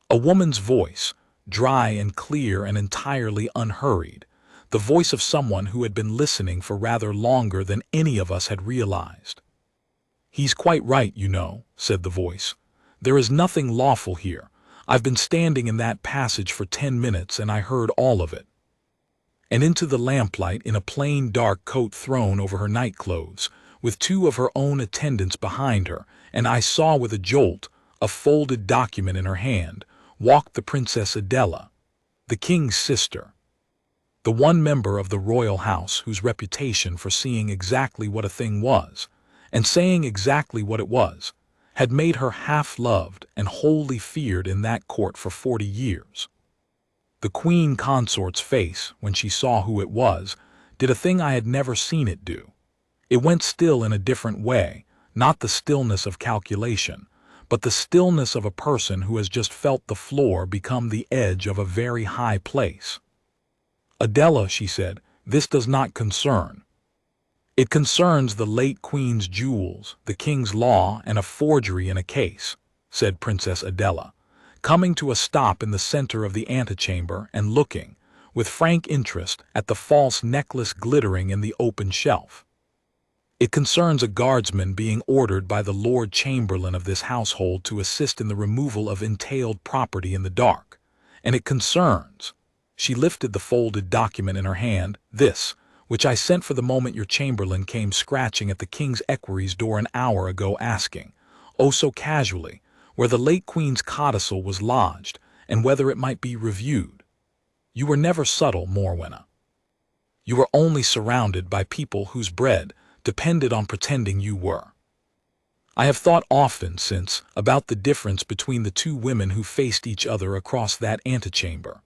A woman's voice, dry and clear and entirely unhurried, the voice of someone who had been listening for rather longer than any of us had realized. "He's quite right, you know," said the voice. "There is nothing lawful here. I've been standing in that passage for 10 minutes and I heard all of it." And into the lamplight, in a plain dark coat thrown over her nightclothes, with 2 of her own attendants behind her, and I saw with a jolt, a folded document in her hand, walked the Princess Adela, the king's sister, the one member of the royal house whose reputation for seeing exactly what a thing was, and saying exactly what it was, had made her half-loved and wholly feared in that court for 40 years. The Queen Consort's face, when she saw who it was, did a thing I had never seen it do. It went still in a different way, not the stillness of calculation, but the stillness of a person who has just felt the floor become the edge of a very high place. "Adela," she said, "this does not concern. It concerns the late Queen's jewels, the King's law, and a forgery in a case," said Princess Adela, coming to a stop in the center of the antechamber and looking, with frank interest, at the false necklace glittering in the open shelf. "It concerns a guardsman being ordered by the Lord Chamberlain of this household to assist in the removal of entailed property in the dark, and it concerns—" she lifted the folded document in her hand, "this, which I sent for the moment your chamberlain came scratching at the king's equerry's door an hour ago asking, oh so casually, where the late queen's codicil was lodged, and whether it might be reviewed. You were never subtle, Morwenna. You were only surrounded by people whose bread depended on pretending you were. I have thought often since about the difference between the 2 women who faced each other across that antechamber.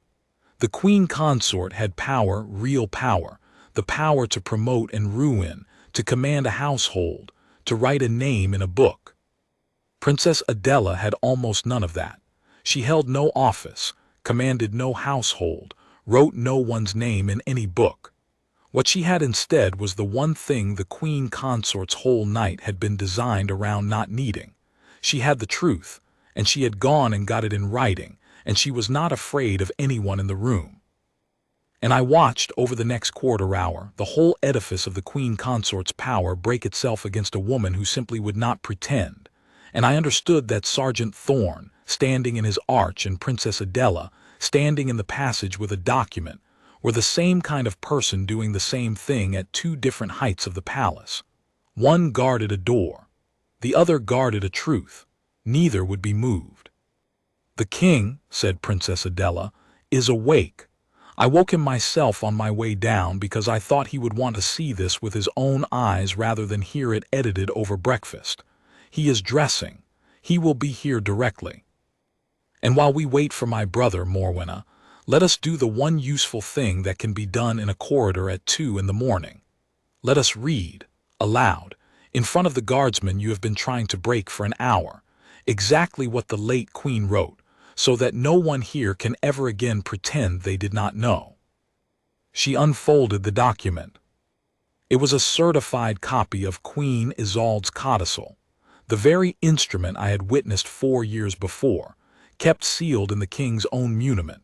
The Queen Consort had power, real power, the power to promote and ruin, to command a household, to write a name in a book. Princess Adela had almost none of that. She held no office, commanded no household, wrote no one's name in any book. What she had instead was the one thing the Queen Consort's whole night had been designed around not needing. She had the truth, and she had gone and got it in writing, and she was not afraid of anyone in the room. And I watched over the next quarter hour the whole edifice of the Queen Consort's power break itself against a woman who simply would not pretend, and I understood that Sergeant Thorne, standing in his arch, and Princess Adela, standing in the passage with a document, were the same kind of person doing the same thing at two different heights of the palace. One guarded a door, the other guarded a truth. Neither would be moved. "The king," said Princess Adela, "is awake. I woke him myself on my way down because I thought he would want to see this with his own eyes rather than hear it edited over breakfast. He is dressing. He will be here directly. And while we wait for my brother, Morwenna, let us do the one useful thing that can be done in a corridor at 2 in the morning. Let us read, aloud, in front of the guardsmen you have been trying to break for an hour, exactly what the late Queen wrote, so that no one here can ever again pretend they did not know." She unfolded the document. It was a certified copy of Queen Isolde's codicil, the very instrument I had witnessed 4 years before, kept sealed in the king's own muniment,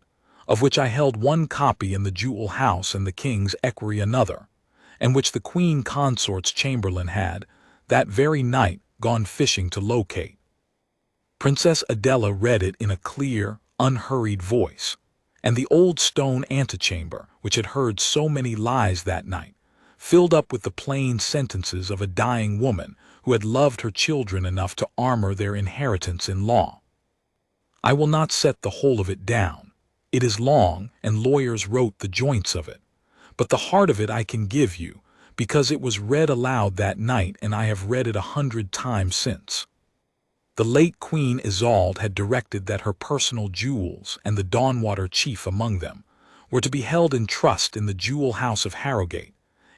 of which I held one copy in the jewel house and the king's equerry another, and which the Queen Consort's Chamberlain had, that very night, gone fishing to locate. Princess Adela read it in a clear, unhurried voice, and the old stone antechamber, which had heard so many lies that night, filled up with the plain sentences of a dying woman who had loved her children enough to armor their inheritance in law. I will not set the whole of it down. It is long, and lawyers wrote the joints of it, but the heart of it I can give you, because it was read aloud that night and I have read it 100 times since. The late Queen Isolde had directed that her personal jewels, and the Dawnwater chief among them, were to be held in trust in the jewel house of Harrogate,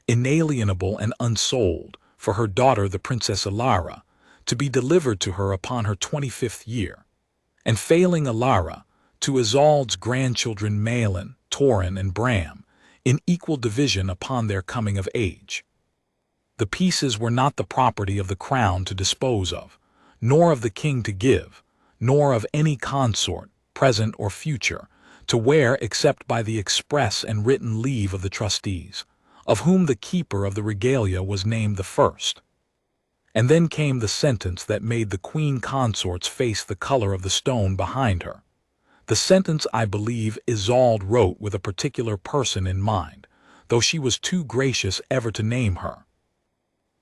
inalienable and unsold, for her daughter the Princess Alara, to be delivered to her upon her 25th year, and failing Alara, to Isolde's grandchildren Malin, Torin, and Bram, in equal division upon their coming of age. The pieces were not the property of the crown to dispose of, nor of the king to give, nor of any consort, present or future, to wear except by the express and written leave of the trustees, of whom the keeper of the regalia was named the first. And then came the sentence that made the Queen Consort's face the color of the stone behind her. The sentence I believe Isolde wrote with a particular person in mind, though she was too gracious ever to name her.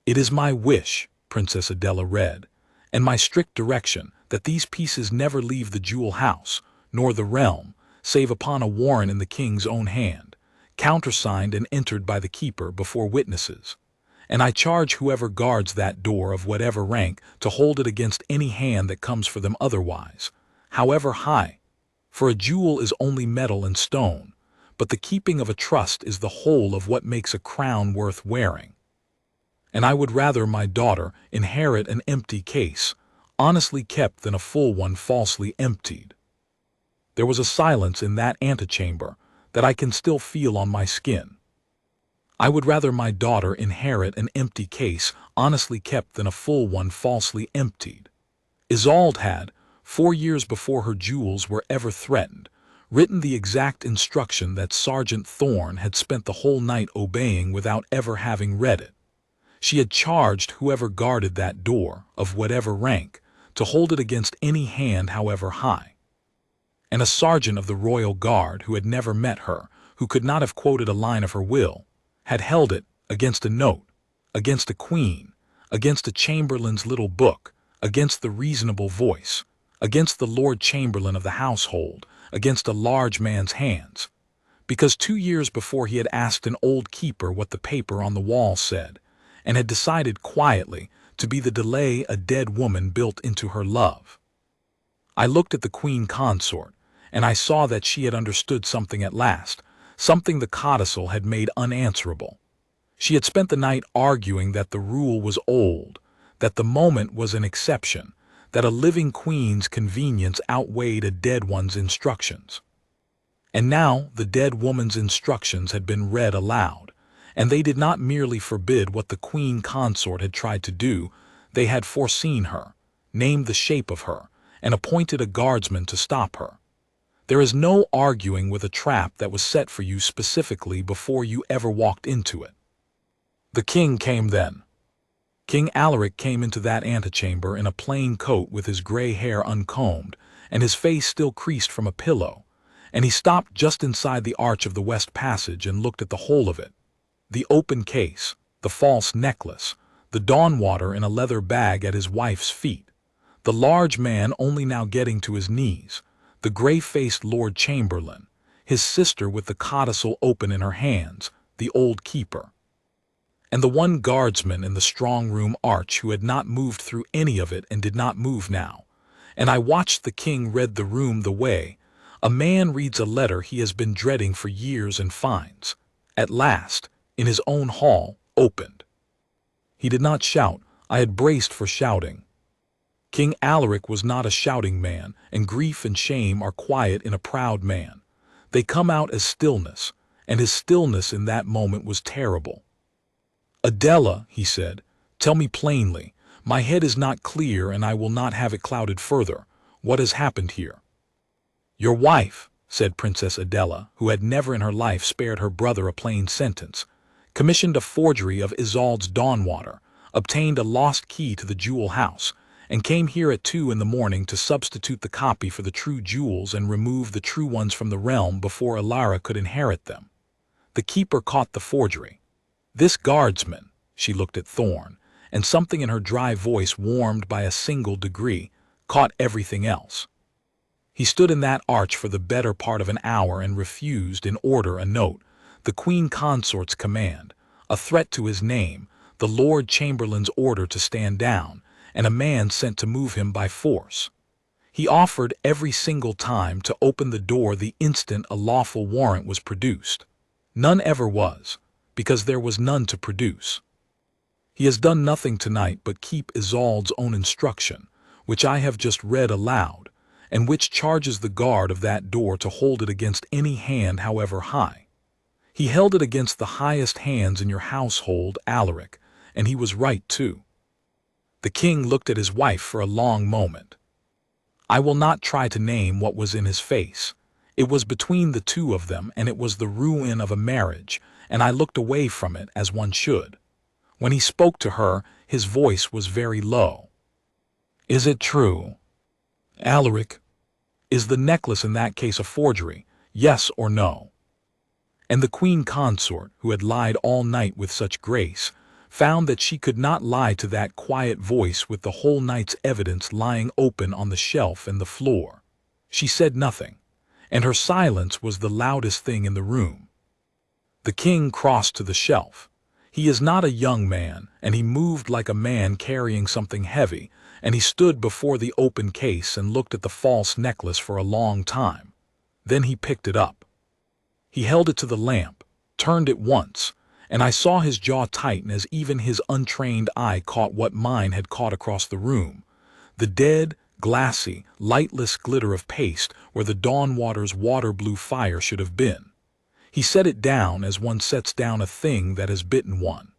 "It is my wish," Princess Adela read, "and my strict direction, that these pieces never leave the jewel house, nor the realm, save upon a warrant in the king's own hand, countersigned and entered by the keeper before witnesses. And I charge whoever guards that door of whatever rank to hold it against any hand that comes for them otherwise, however high. For a jewel is only metal and stone, but the keeping of a trust is the whole of what makes a crown worth wearing. And I would rather my daughter inherit an empty case, honestly kept, than a full one falsely emptied." There was a silence in that antechamber that I can still feel on my skin. I would rather my daughter inherit an empty case, honestly kept, than a full one falsely emptied. Isolde had, 4 years before her jewels were ever threatened, written the exact instruction that Sergeant Thorne had spent the whole night obeying without ever having read it. She had charged whoever guarded that door, of whatever rank, to hold it against any hand however high. And a sergeant of the royal guard who had never met her, who could not have quoted a line of her will, had held it against a note, against a queen, against a chamberlain's little book, against the reasonable voice, against the Lord Chamberlain of the household, against a large man's hands, because 2 years before he had asked an old keeper what the paper on the wall said, and had decided quietly to be the delay a dead woman built into her love. I looked at the Queen Consort, and I saw that she had understood something at last, something the codicil had made unanswerable. She had spent the night arguing that the rule was old, that the moment was an exception, that a living queen's convenience outweighed a dead one's instructions. And now the dead woman's instructions had been read aloud, and they did not merely forbid what the Queen Consort had tried to do, they had foreseen her, named the shape of her, and appointed a guardsman to stop her. There is no arguing with a trap that was set for you specifically before you ever walked into it. The king came then. King Alaric came into that antechamber in a plain coat with his gray hair uncombed and his face still creased from a pillow, and he stopped just inside the arch of the west passage and looked at the whole of it. The open case, the false necklace, the Dawnwater in a leather bag at his wife's feet, the large man only now getting to his knees, the gray-faced Lord Chamberlain, his sister with the codicil open in her hands, the old keeper, and the one guardsman in the strong-room arch who had not moved through any of it and did not move now. And I watched the king read the room the way a man reads a letter he has been dreading for years and finds, at last, in his own hall, opened. He did not shout. I had braced for shouting. King Alaric was not a shouting man, and grief and shame are quiet in a proud man. They come out as stillness, and his stillness in that moment was terrible. "Adela," he said, "tell me plainly. My head is not clear, and I will not have it clouded further. What has happened here?" "Your wife," said Princess Adela, who had never in her life spared her brother a plain sentence, "commissioned a forgery of Isolde's Dawnwater, obtained a lost key to the jewel house, and came here at 2 in the morning to substitute the copy for the true jewels and remove the true ones from the realm before Alara could inherit them. The keeper caught the forgery. This guardsman," she looked at Thorn, and something in her dry voice warmed by a single degree, "caught everything else. He stood in that arch for the better part of an hour and refused, in order, a note, the Queen Consort's command, a threat to his name, the Lord Chamberlain's order to stand down, and a man sent to move him by force. He offered every single time to open the door the instant a lawful warrant was produced. None ever was, because there was none to produce. He has done nothing tonight but keep Isolde's own instruction, which I have just read aloud, and which charges the guard of that door to hold it against any hand however high. He held it against the highest hands in your household, Alaric, and he was right too." The king looked at his wife for a long moment. I will not try to name what was in his face. It was between the two of them, and it was the ruin of a marriage, and I looked away from it as one should. When he spoke to her, his voice was very low. "Is it true, Alaric? Is the necklace in that case a forgery, yes or no?" And the Queen Consort, who had lied all night with such grace, found that she could not lie to that quiet voice with the whole night's evidence lying open on the shelf and the floor. She said nothing, and her silence was the loudest thing in the room. The king crossed to the shelf. He is not a young man, and he moved like a man carrying something heavy, and he stood before the open case and looked at the false necklace for a long time. Then he picked it up. He held it to the lamp, turned it once, and I saw his jaw tighten as even his untrained eye caught what mine had caught across the room, the dead, glassy, lightless glitter of paste where the Dawnwater's water-blue fire should have been. He set it down as one sets down a thing that has bitten one.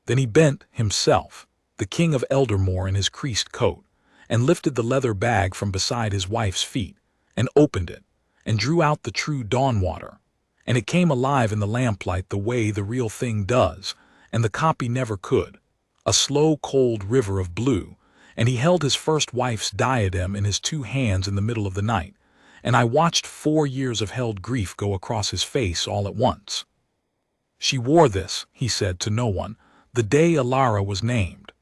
Then he bent himself, the king of Eldermore in his creased coat, and lifted the leather bag from beside his wife's feet, and opened it, and drew out the true Dawnwater, and it came alive in the lamplight the way the real thing does, and the copy never could, a slow cold river of blue, and he held his first wife's diadem in his 2 hands in the middle of the night, and I watched 4 years of held grief go across his face all at once. "She wore this," he said to no one, "the day Alara was named."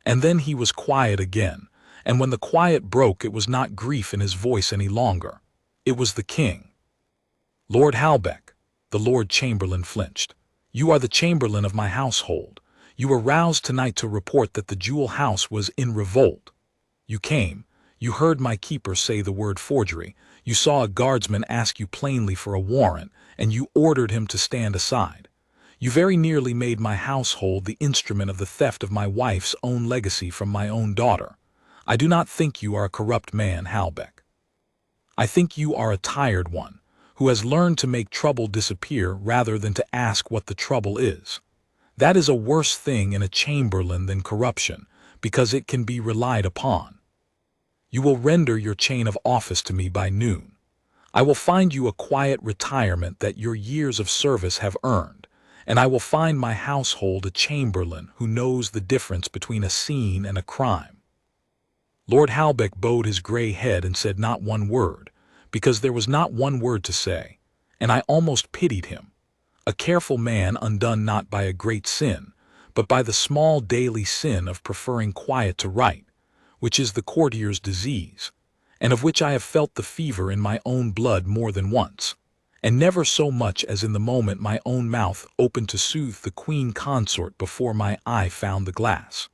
And then he was quiet again, and when the quiet broke it was not grief in his voice any longer. It was the king. "Lord Halbeck," the Lord Chamberlain flinched, "you are the chamberlain of my household. You were roused tonight to report that the jewel house was in revolt. You came, you heard my keeper say the word forgery, you saw a guardsman ask you plainly for a warrant, and you ordered him to stand aside. You very nearly made my household the instrument of the theft of my wife's own legacy from my own daughter. I do not think you are a corrupt man, Halbeck. I think you are a tired one, who has learned to make trouble disappear rather than to ask what the trouble is. That is a worse thing in a chamberlain than corruption, because it can be relied upon. You will render your chain of office to me by noon. I will find you a quiet retirement that your years of service have earned, and I will find my household a chamberlain who knows the difference between a scene and a crime." Lord Halbeck bowed his grey head and said not one word, because there was not one word to say, and I almost pitied him. A careful man undone not by a great sin, but by the small daily sin of preferring quiet to right, which is the courtier's disease, and of which I have felt the fever in my own blood more than once, and never so much as in the moment my own mouth opened to soothe the Queen Consort before my eye found the glass.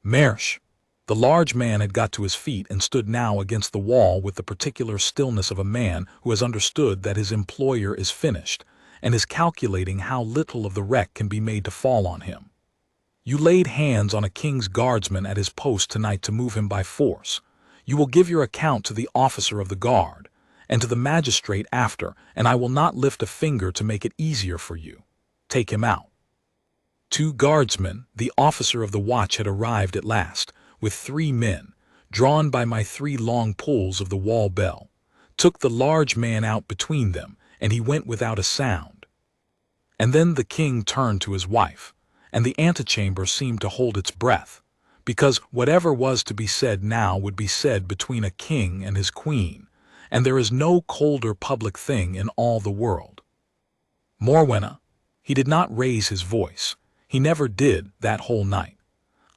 Marsh! The large man had got to his feet and stood now against the wall with the particular stillness of a man who has understood that his employer is finished, and is calculating how little of the wreck can be made to fall on him. "You laid hands on a king's guardsman at his post tonight to move him by force. You will give your account to the officer of the guard, and to the magistrate after, and I will not lift a finger to make it easier for you. Take him out." 2 guardsmen, the officer of the watch had arrived at last, with 3 men, drawn by my 3 long pulls of the wall bell, took the large man out between them, and he went without a sound. And then the king turned to his wife, and the antechamber seemed to hold its breath, because whatever was to be said now would be said between a king and his queen, and there is no colder public thing in all the world. "Morwenna," he did not raise his voice, he never did that whole night.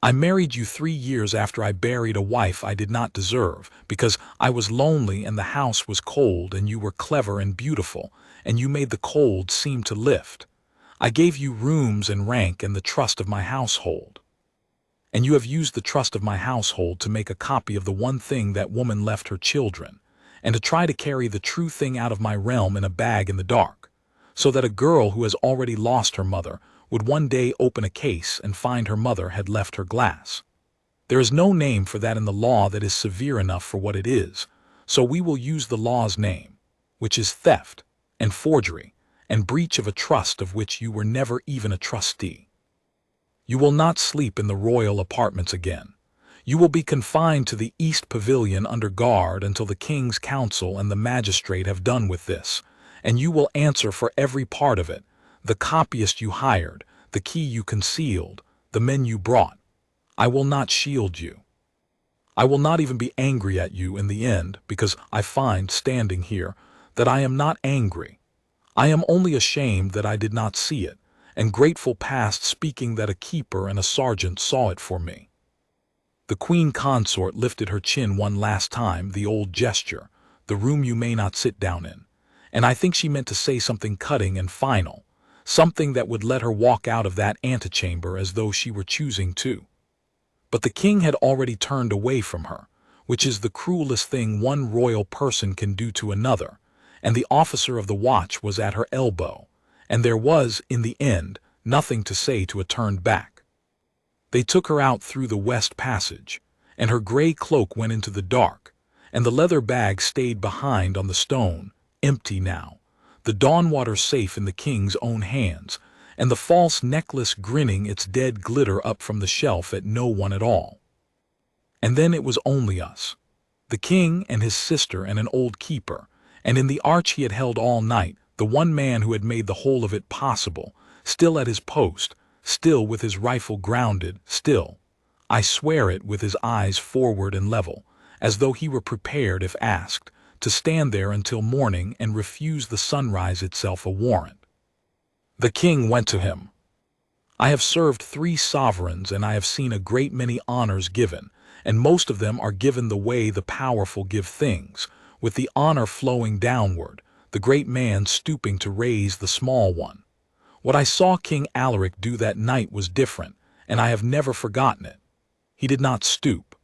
"I married you 3 years after I buried a wife I did not deserve, because I was lonely and the house was cold, and you were clever and beautiful, and you made the cold seem to lift. I gave you rooms and rank and the trust of my household. And you have used the trust of my household to make a copy of the one thing that woman left her children, and to try to carry the true thing out of my realm in a bag in the dark, so that a girl who has already lost her mother would one day open a case and find her mother had left her glass. There is no name for that in the law that is severe enough for what it is, so we will use the law's name, which is theft and forgery and breach of a trust of which you were never even a trustee. You will not sleep in the royal apartments again. You will be confined to the East Pavilion under guard until the King's Council and the magistrate have done with this, and you will answer for every part of it, the copyist you hired, the key you concealed, the men you brought. I will not shield you. I will not even be angry at you in the end, because I find, standing here, that I am not angry. I am only ashamed that I did not see it, and grateful past speaking that a keeper and a sergeant saw it for me." The Queen Consort lifted her chin one last time, the old gesture, "The room you may not sit down in," and I think she meant to say something cutting and final, something that would let her walk out of that antechamber as though she were choosing to. But the king had already turned away from her, which is the cruelest thing one royal person can do to another, and the officer of the watch was at her elbow, and there was, in the end, nothing to say to a turned back. They took her out through the west passage, and her gray cloak went into the dark, and the leather bag stayed behind on the stone, empty now, the Dawnwater safe in the king's own hands, and the false necklace grinning its dead glitter up from the shelf at no one at all. And then it was only us, the king and his sister and an old keeper, and in the arch he had held all night, the one man who had made the whole of it possible, still at his post, still with his rifle grounded, still, I swear it, with his eyes forward and level, as though he were prepared, if asked, to stand there until morning and refuse the sunrise itself a warrant. The king went to him. "I have served 3 sovereigns, and I have seen a great many honors given, and most of them are given the way the powerful give things, with the honor flowing downward, the great man stooping to raise the small one. What I saw King Alaric do that night was different, and I have never forgotten it. He did not stoop.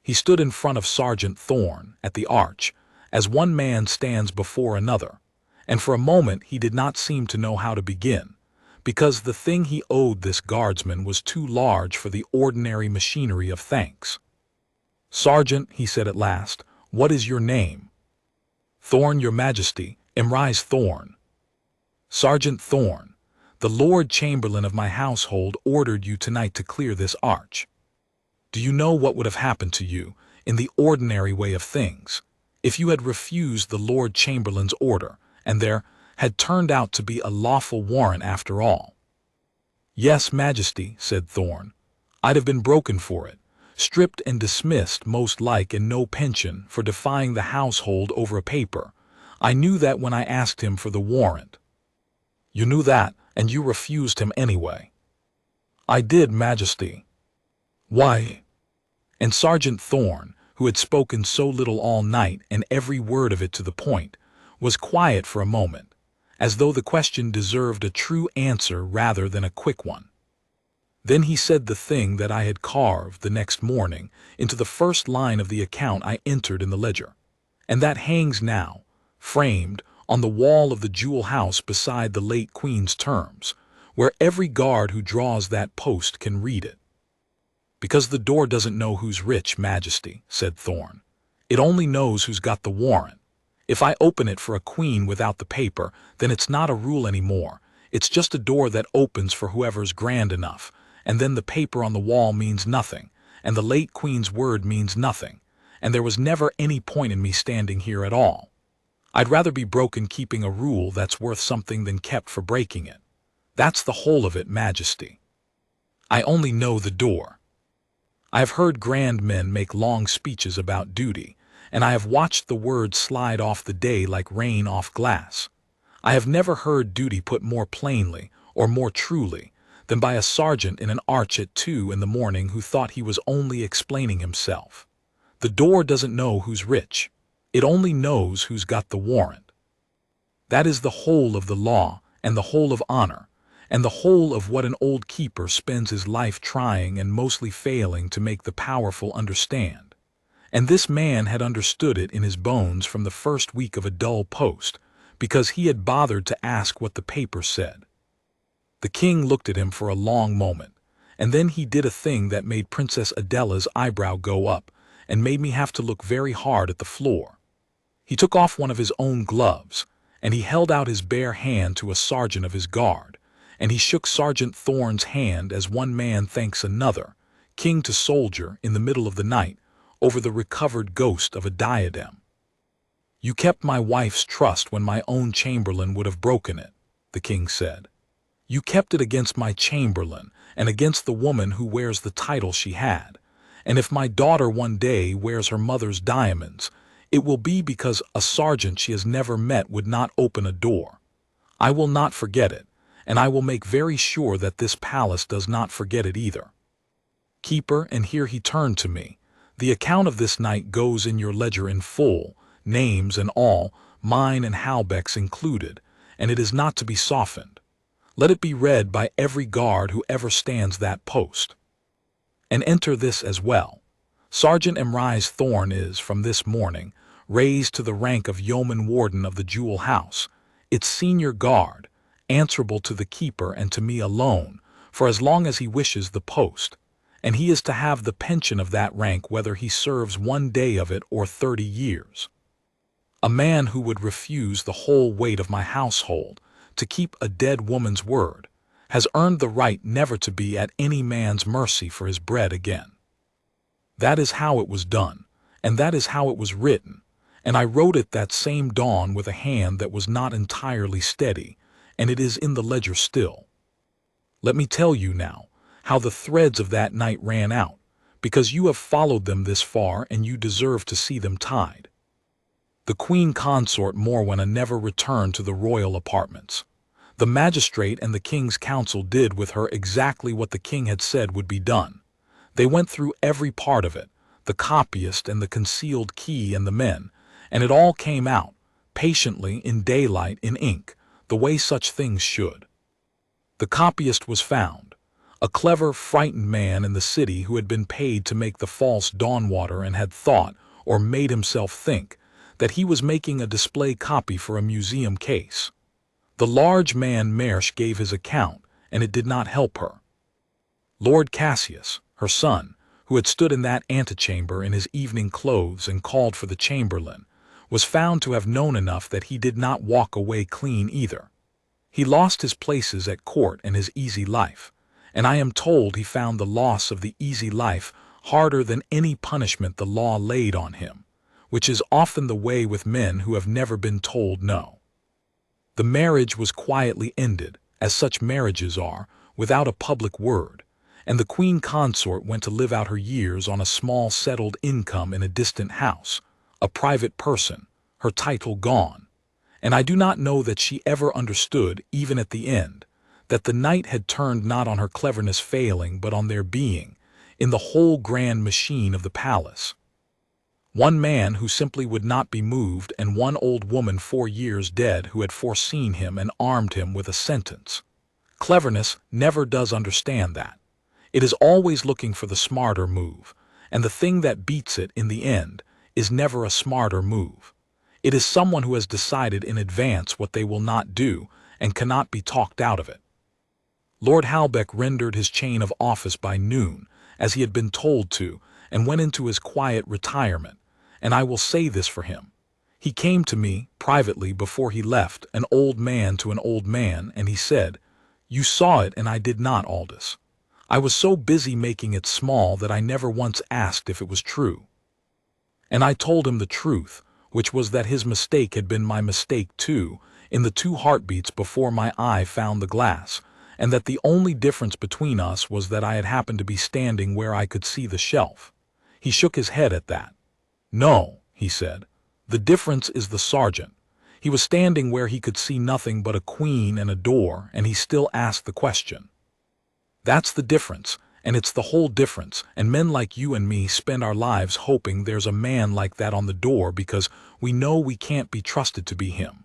He stood in front of Sergeant Thorne, at the arch, as one man stands before another, and for a moment he did not seem to know how to begin, because the thing he owed this guardsman was too large for the ordinary machinery of thanks. "Sergeant," he said at last, "what is your name?" "Thorne, your majesty, Imrise Thorne." "Sergeant Thorne, the Lord Chamberlain of my household ordered you tonight to clear this arch. Do you know what would have happened to you, in the ordinary way of things, If you had refused the Lord Chamberlain's order, and there had turned out to be a lawful warrant after all. Yes, Majesty, said Thorn. I'd have been broken for it, stripped and dismissed most like and no pension for defying the household over a paper. I knew that when I asked him for the warrant. You knew that, and you refused him anyway. I did, Majesty. Why? And Sergeant Thorn, who had spoken so little all night and every word of it to the point, was quiet for a moment, as though the question deserved a true answer rather than a quick one. Then he said the thing that I had carved the next morning into the first line of the account I entered in the ledger, and that hangs now, framed, on the wall of the jewel house beside the late Queen's terms, where every guard who draws that post can read it. Because the door doesn't know who's rich, Majesty, said Thorn. It only knows who's got the warrant. If I open it for a queen without the paper, then it's not a rule anymore. It's just a door that opens for whoever's grand enough, and then the paper on the wall means nothing, and the late Queen's word means nothing, and there was never any point in me standing here at all. I'd rather be broken keeping a rule that's worth something than kept for breaking it. That's the whole of it, Majesty. I only know the door. I have heard grand men make long speeches about duty, and I have watched the words slide off the day like rain off glass. I have never heard duty put more plainly or more truly than by a sergeant in an arch at 2 in the morning who thought he was only explaining himself. The door doesn't know who's rich. It only knows who's got the warrant. That is the whole of the law and the whole of honor, and the whole of what an old keeper spends his life trying and mostly failing to make the powerful understand. And this man had understood it in his bones from the first week of a dull post, because he had bothered to ask what the paper said. The king looked at him for a long moment, and then he did a thing that made Princess Adela's eyebrow go up and made me have to look very hard at the floor. He took off one of his own gloves, and he held out his bare hand to a sergeant of his guard, and he shook Sergeant Thorn's hand as one man thanks another, king to soldier, in the middle of the night, over the recovered ghost of a diadem. You kept my wife's trust when my own chamberlain would have broken it, the king said. You kept it against my chamberlain and against the woman who wears the title she had, and if my daughter one day wears her mother's diamonds, it will be because a sergeant she has never met would not open a door. I will not forget it, and I will make very sure that this palace does not forget it either. Keeper, and here he turned to me, the account of this night goes in your ledger in full, names and all, mine and Halbeck's included, and it is not to be softened. Let it be read by every guard who ever stands that post. And enter this as well. Sergeant Emrise Thorn is, from this morning, raised to the rank of yeoman warden of the jewel house, its senior guard, answerable to the keeper and to me alone, for as long as he wishes the post, and he is to have the pension of that rank whether he serves 1 day of it or 30 years. A man who would refuse the whole weight of my household to keep a dead woman's word has earned the right never to be at any man's mercy for his bread again. That is how it was done, and that is how it was written, and I wrote it that same dawn with a hand that was not entirely steady, and it is in the ledger still. Let me tell you now how the threads of that night ran out, because you have followed them this far and you deserve to see them tied. The Queen Consort Morwenna never returned to the royal apartments. The magistrate and the king's council did with her exactly what the king had said would be done. They went through every part of it, the copyist and the concealed key and the men, and it all came out, patiently, in daylight, in ink, the way such things should. The copyist was found, a clever, frightened man in the city who had been paid to make the false Dawnwater and had thought, or made himself think, that he was making a display copy for a museum case. The large man Mersch gave his account, and it did not help her. Lord Cassius, her son, who had stood in that antechamber in his evening clothes and called for the chamberlain, was found to have known enough that he did not walk away clean either. He lost his places at court and his easy life, and I am told he found the loss of the easy life harder than any punishment the law laid on him, which is often the way with men who have never been told no. The marriage was quietly ended, as such marriages are, without a public word, and the Queen Consort went to live out her years on a small settled income in a distant house, a private person, her title gone. And I do not know that she ever understood, even at the end, that the night had turned not on her cleverness failing but on their being, in the whole grand machine of the palace. One man who simply would not be moved, and one old woman 4 years dead who had foreseen him and armed him with a sentence. Cleverness never does understand that. It is always looking for the smarter move, and the thing that beats it in the end is never a smarter move. It is someone who has decided in advance what they will not do and cannot be talked out of it. Lord Halbeck rendered his chain of office by noon, as he had been told to, and went into his quiet retirement, and I will say this for him. He came to me, privately, before he left, an old man to an old man, and he said, "You saw it and I did not, Aldous. I was so busy making it small that I never once asked if it was true." And I told him the truth, which was that his mistake had been my mistake too, in the 2 heartbeats before my eye found the glass, and that the only difference between us was that I had happened to be standing where I could see the shelf. He shook his head at that. "No," he said, "the difference is the sergeant. He was standing where he could see nothing but a queen and a door, and he still asked the question. That's the difference, and it's the whole difference, and men like you and me spend our lives hoping there's a man like that on the door because we know we can't be trusted to be him.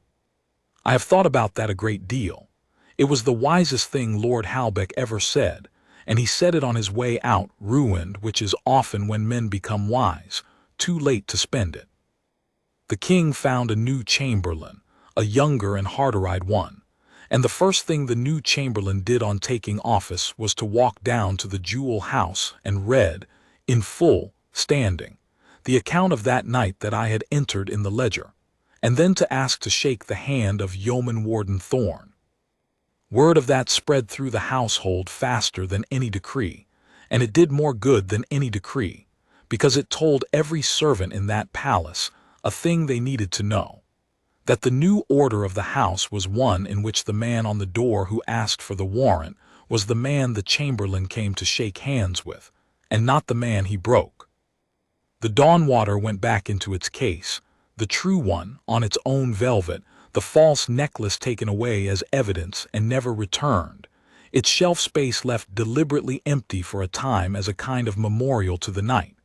I have thought about that a great deal. It was the wisest thing Lord Halbeck ever said, and he said it on his way out, ruined, which is often when men become wise, too late to spend it. The king found a new chamberlain, a younger and harder-eyed one, and the first thing the new chamberlain did on taking office was to walk down to the Jewel House and read, in full, standing, the account of that night that I had entered in the ledger, and then to ask to shake the hand of Yeoman Warden Thorn. Word of that spread through the household faster than any decree, and it did more good than any decree, because it told every servant in that palace a thing they needed to know, that the new order of the house was one in which the man on the door who asked for the warrant was the man the chamberlain came to shake hands with, and not the man he broke. The Dawnwater went back into its case, the true one, on its own velvet, the false necklace taken away as evidence and never returned, its shelf space left deliberately empty for a time as a kind of memorial to the night.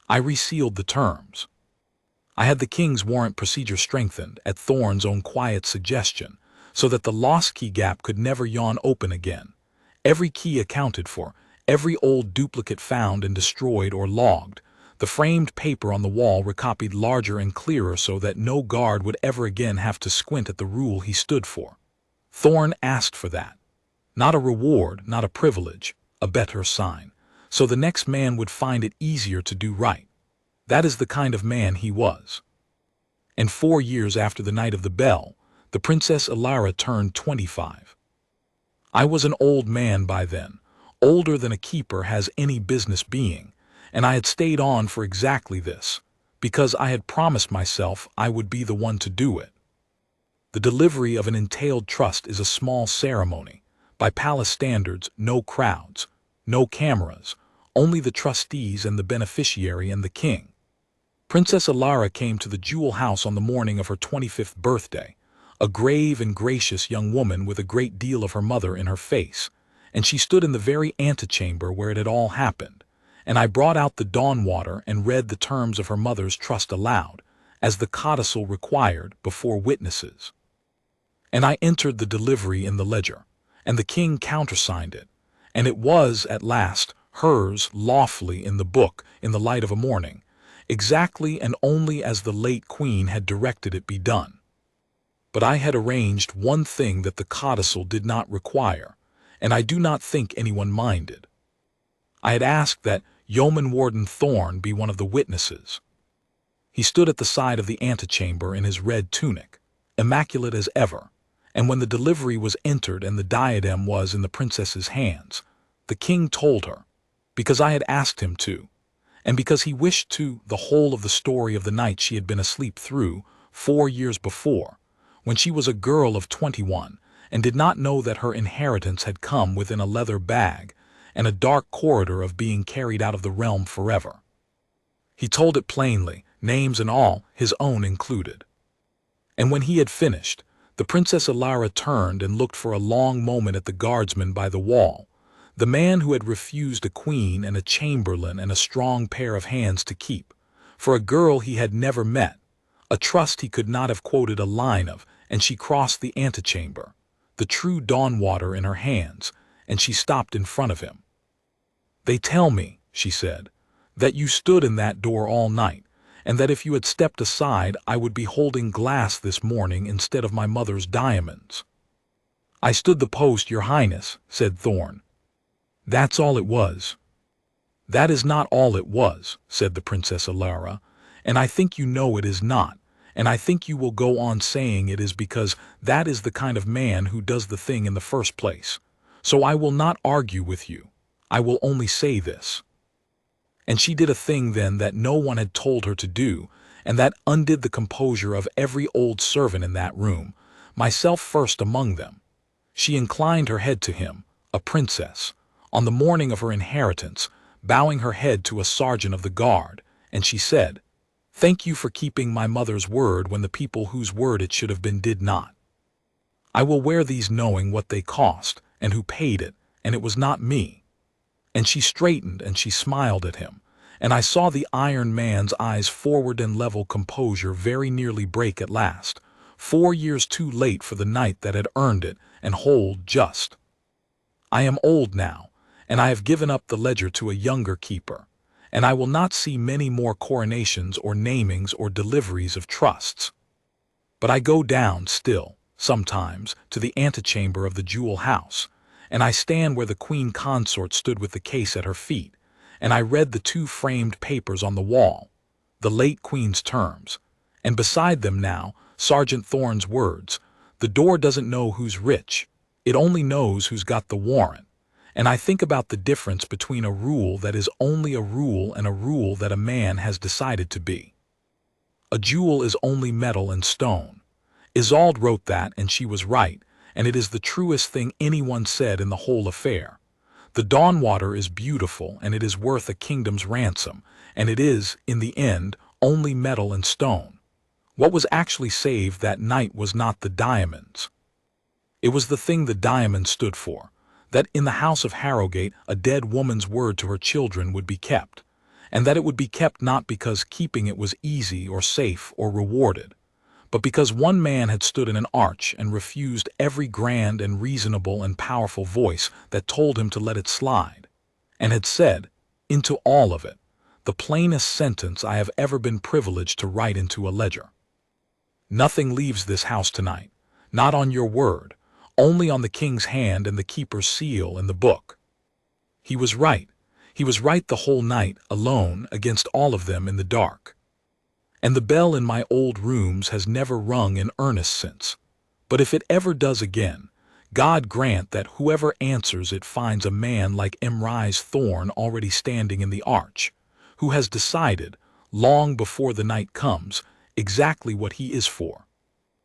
I resealed the terms. I had the king's warrant procedure strengthened at Thorn's own quiet suggestion, so that the lost key gap could never yawn open again. Every key accounted for, every old duplicate found and destroyed or logged, the framed paper on the wall recopied larger and clearer so that no guard would ever again have to squint at the rule he stood for. Thorn asked for that. Not a reward, not a privilege, a better sign, so the next man would find it easier to do right. That is the kind of man he was. And 4 years after the night of the bell, the Princess Ilara turned 25. I was an old man by then, older than a keeper has any business being, and I had stayed on for exactly this, because I had promised myself I would be the one to do it. The delivery of an entailed trust is a small ceremony. By palace standards, no crowds, no cameras, only the trustees and the beneficiary and the king. Princess Ilara came to the Jewel House on the morning of her 25th birthday, a grave and gracious young woman with a great deal of her mother in her face, and she stood in the very antechamber where it had all happened, and I brought out the Dawnwater and read the terms of her mother's trust aloud, as the codicil required, before witnesses. And I entered the delivery in the ledger, and the king countersigned it, and it was, at last, hers lawfully in the book in the light of a morning, exactly and only as the late queen had directed it be done. But I had arranged one thing that the codicil did not require, and I do not think anyone minded. I had asked that Yeoman Warden Thorn be one of the witnesses. He stood at the side of the antechamber in his red tunic, immaculate as ever, and when the delivery was entered and the diadem was in the princess's hands, the king told her, because I had asked him to, and because he wished to the whole of the story of the night she had been asleep through 4 years before, when she was a girl of 21, and did not know that her inheritance had come within a leather bag and a dark corridor of being carried out of the realm forever. He told it plainly, names and all, his own included. And when he had finished, the Princess Ilara turned and looked for a long moment at the guardsman by the wall, the man who had refused a queen and a chamberlain and a strong pair of hands to keep, for a girl he had never met, a trust he could not have quoted a line of, and she crossed the antechamber, the true Dawnwater in her hands, and she stopped in front of him. "They tell me," she said, "that you stood in that door all night, and that if you had stepped aside I would be holding glass this morning instead of my mother's diamonds." "I stood the post, your highness," said Thorn. "That's all it was." "That is not all it was," said the Princess Ilara, "and I think you know it is not, and I think you will go on saying it is because that is the kind of man who does the thing in the first place. So I will not argue with you. I will only say this. And she did a thing then that no one had told her to do, and that undid the composure of every old servant in that room, myself first among them. She inclined her head to him, a princess, on the morning of her inheritance, bowing her head to a sergeant of the guard, and she said, 'Thank you for keeping my mother's word when the people whose word it should have been did not. I will wear these knowing what they cost, and who paid it, and it was not me.' And she straightened and she smiled at him, and I saw the Iron Man's eyes forward and level composure very nearly break at last, 4 years too late for the night that had earned it, and hold just. I am old now, and I have given up the ledger to a younger keeper, and I will not see many more coronations or namings or deliveries of trusts. But I go down still, sometimes, to the antechamber of the jewel house, and I stand where the Queen Consort stood with the case at her feet, and I read the 2 framed papers on the wall, the late Queen's terms, and beside them now, Sergeant Thorne's words, 'The door doesn't know who's rich, it only knows who's got the warrant,' and I think about the difference between a rule that is only a rule and a rule that a man has decided to be. A jewel is only metal and stone. Isolde wrote that, and she was right, and it is the truest thing anyone said in the whole affair. The Dawnwater is beautiful, and it is worth a kingdom's ransom, and it is, in the end, only metal and stone. What was actually saved that night was not the diamonds. It was the thing the diamonds stood for, that in the house of Harrogate a dead woman's word to her children would be kept, and that it would be kept not because keeping it was easy or safe or rewarded, but because one man had stood in an arch and refused every grand and reasonable and powerful voice that told him to let it slide, and had said, into all of it, the plainest sentence I have ever been privileged to write into a ledger. Nothing leaves this house tonight, not on your word, only on the king's hand and the keeper's seal and the book. He was right. He was right the whole night, alone, against all of them in the dark. And the bell in my old rooms has never rung in earnest since. But if it ever does again, God grant that whoever answers it finds a man like Emrys Thorn already standing in the arch, who has decided, long before the night comes, exactly what he is for.